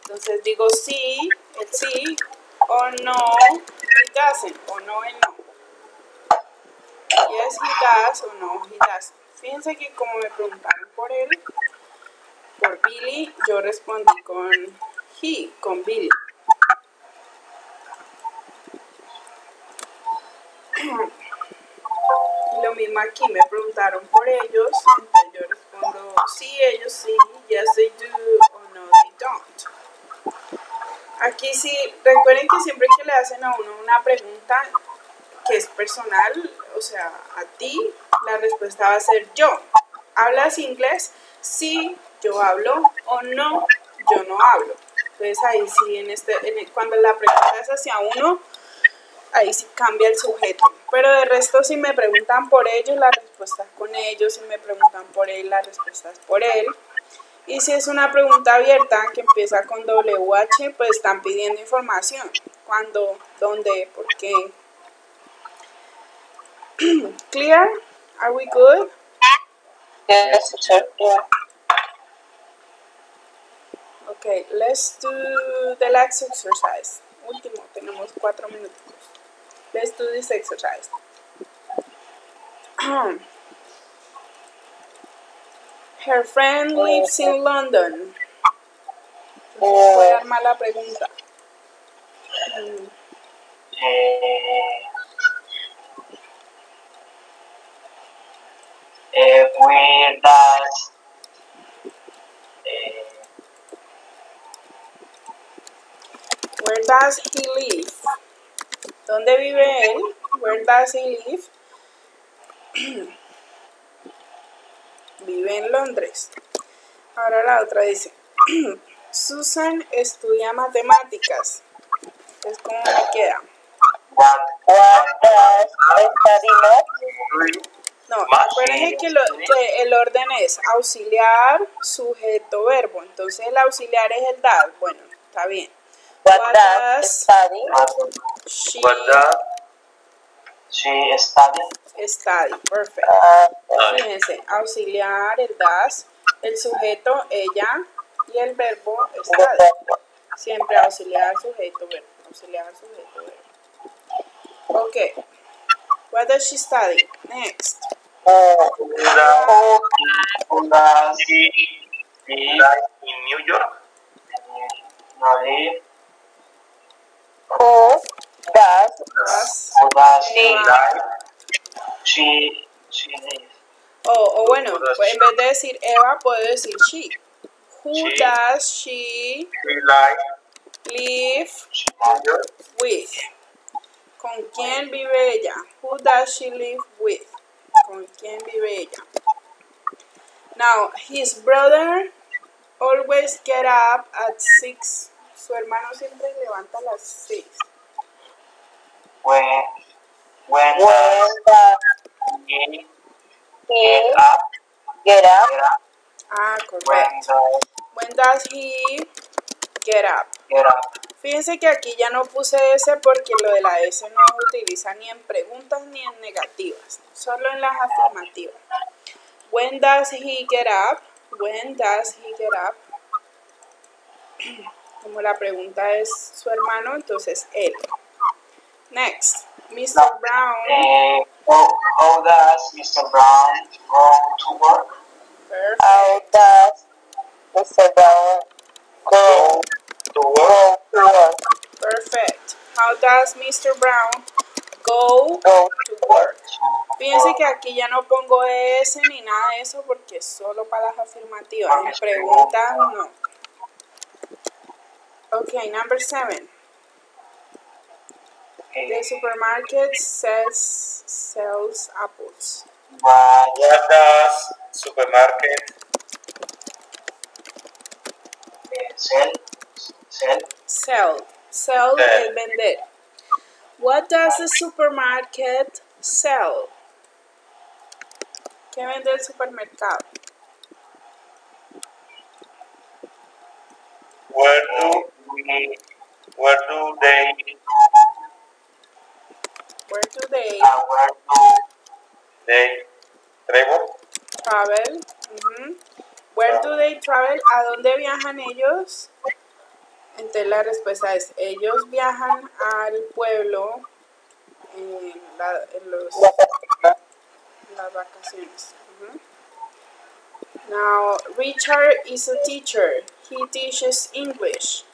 S1: Entonces digo sí, el sí, o no, he doesn't, o no, el no. Yes, he does, o no, he doesn't. Fíjense que como me preguntaron por él, por Billy, yo respondí con he, con Billy. Y lo mismo aquí, me preguntaron por ellos, entonces yo respondo sí, ellos sí, yes they do, o no they don't. Aquí sí, recuerden que siempre que le hacen a uno una pregunta que es personal, o sea, a ti, la respuesta va a ser yo. ¿Hablas inglés? Sí, yo hablo, o no, yo no hablo. Entonces ahí sí, cuando la pregunta es hacia uno, ahí sí cambia el sujeto. Pero de resto, si me preguntan por ellos, la respuesta es con ellos. Si me preguntan por él, la respuesta es por él. Y si es una pregunta abierta que empieza con WH, pues están pidiendo información. ¿Cuándo? ¿Dónde? ¿Por qué? ¿Clear? Are we good?
S3: Yes, teacher. Yeah.
S1: Okay, let's do the last exercise. Último, tenemos 4 minutos. Let's do this exercise. Her friend lives in London. Entonces voy a armar la pregunta.
S2: Where does
S1: Where does he live? ¿Dónde vive él? Where does he live? Vive en Londres. Ahora la otra dice, Susan estudia matemáticas. Entonces, ¿cómo me queda?
S2: what
S3: What does study math?
S1: No, acuérdense que el orden es auxiliar, sujeto, verbo. Entonces el auxiliar es el does. Bueno, está bien.
S3: What does study?
S1: She
S6: What does
S2: she study?
S1: study. Perfect. Fíjense, auxiliar, el does, el sujeto, ella, y el verbo, study. Siempre auxiliar, sujeto, verbo. Auxiliar, sujeto, verbo. Okay. What does she study? Next.
S2: Who does
S6: she live in New York?
S2: no live?
S3: Who does
S1: Does.
S2: Who does
S3: she
S6: Live
S2: she live?
S1: O bueno,
S6: Who does
S1: pues en
S6: she-
S1: vez de decir Eva, puedo decir she. Who
S6: She.
S1: does she
S6: She live
S1: live
S2: She lives
S1: with? ¿Con quién vive ella? Who does she live with? ¿Con quién vive ella? Now, his brother always get up at 6. Su hermano siempre levanta a las 6.
S2: when
S3: When
S2: does
S3: he
S2: he get up?
S3: get up,
S2: Get up.
S1: Ah,
S2: When
S1: correcto.
S2: does
S1: When does he get up?
S2: get up?
S1: Fíjense que aquí ya no puse S porque lo de la S no se utiliza ni en preguntas ni en negativas, solo en las afirmativas. When does he get up? When does he get up? Como la pregunta es su hermano, entonces él. Next, Mr. Brown.
S2: How does Mr. Brown go to work?
S3: how
S1: Perfect.
S3: does Mr. Brown go
S6: To work.
S3: to work?
S1: Perfect. How does Mr. Brown go
S3: Go
S1: to work? Fíjense que aquí ya no pongo S ni nada de eso porque es solo para las afirmativas. En preguntas no. Okay, number 7. The supermarket sells apples.
S2: But
S6: What does supermarket
S2: sell
S1: Sell. Sell es vender. What does the supermarket sell? ¿Qué vende el supermercado?
S6: where do they
S2: where do
S1: Where
S6: they travel?
S1: travel? Where do they travel? ¿A dónde viajan ellos? Entonces la respuesta es, ellos viajan al pueblo en las vacaciones. Now, Richard is a teacher. He teaches English.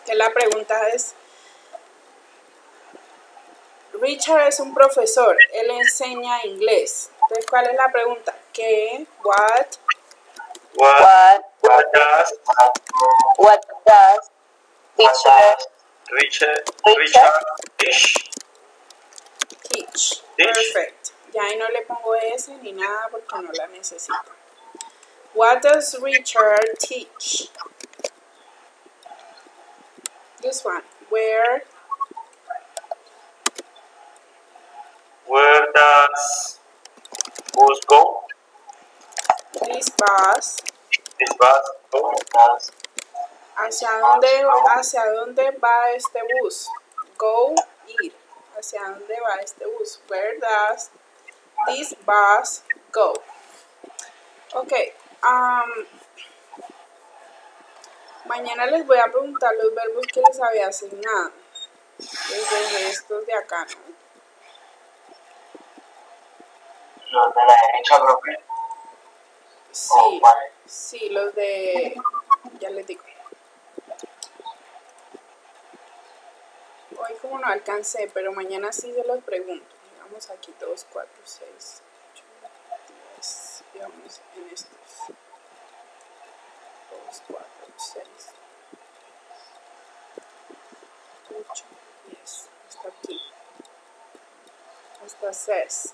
S1: Que la pregunta es, Richard es un profesor, él enseña inglés. Entonces, ¿cuál es la pregunta? ¿Qué? What
S3: what does teacher
S6: Richard
S1: teach?
S6: Teach.
S1: Perfect. Ya ahí no le pongo S ni nada porque no la necesito. What does Richard teach? This one. Where
S6: does bus go?
S1: this bus,
S6: This bus go?
S1: ¿hacia dónde va este bus? Go, ir. ¿Hacia dónde va este bus? Where does this bus go? Okay. Mañana les voy a preguntar los verbos que les había asignado. Desde estos de acá, ¿no?
S2: los de la derecha, profe.
S1: Sí,
S2: vale.
S1: sí, los de... Ya les digo. Hoy como no alcancé, pero mañana sí se los pregunto. Vamos aquí 2, 4, 6, 8, 10. Y vamos en estos. 2, 4, 6, 8, 10. Hasta aquí. Hasta 6.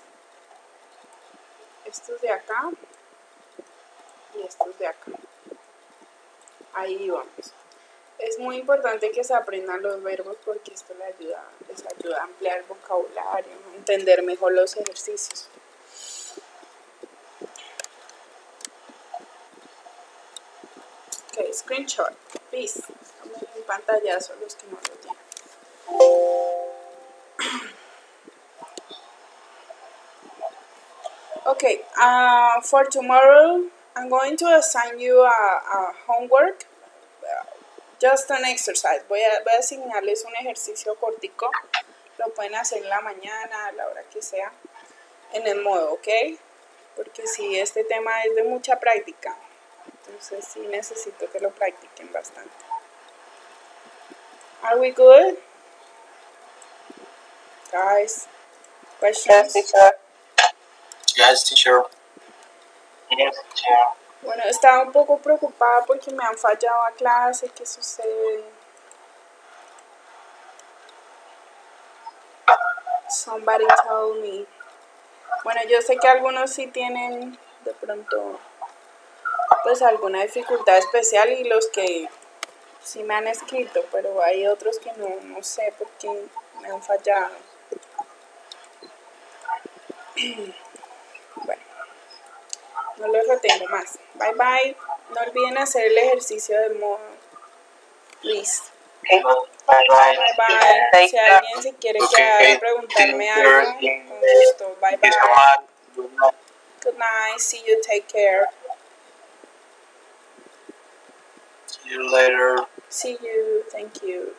S1: Estos de acá. Y estos de acá. Ahí vamos. Es muy importante que se aprendan los verbos porque esto les ayuda a ampliar el vocabulario, a entender mejor los ejercicios. Ok, screenshot, please. En pantallazo los que no lo tienen. Okay, for tomorrow, I'm going to assign you a homework. Just an exercise. Voy a asignarles un ejercicio cortico. Lo pueden hacer en la mañana, a la hora que sea, en el modo, ¿ok? Porque si este tema es de mucha práctica, entonces sí necesito que lo practiquen bastante. Are we good? Guys, questions?
S3: Yes, teacher.
S4: Yes, teacher.
S2: Yes, teacher.
S1: Bueno, estaba un poco preocupada porque me han fallado a clase. ¿Qué sucede? Somebody told me. Bueno, yo sé que algunos sí tienen de pronto pues alguna dificultad especial y los que sí me han escrito, pero hay otros que no sé por qué me han fallado. Bueno, no los retengo más. Bye bye. No olviden hacer el ejercicio de modo. Please.
S3: Okay.
S2: Bye bye.
S1: Bye bye.
S3: Take
S1: Si
S3: care.
S1: alguien se quiere quedar a preguntarme algo, con gusto. Bye
S6: Thank you so
S1: bye.
S6: much. Good night.
S1: Good night. See you. Take care.
S4: See you later.
S1: See you. Thank you.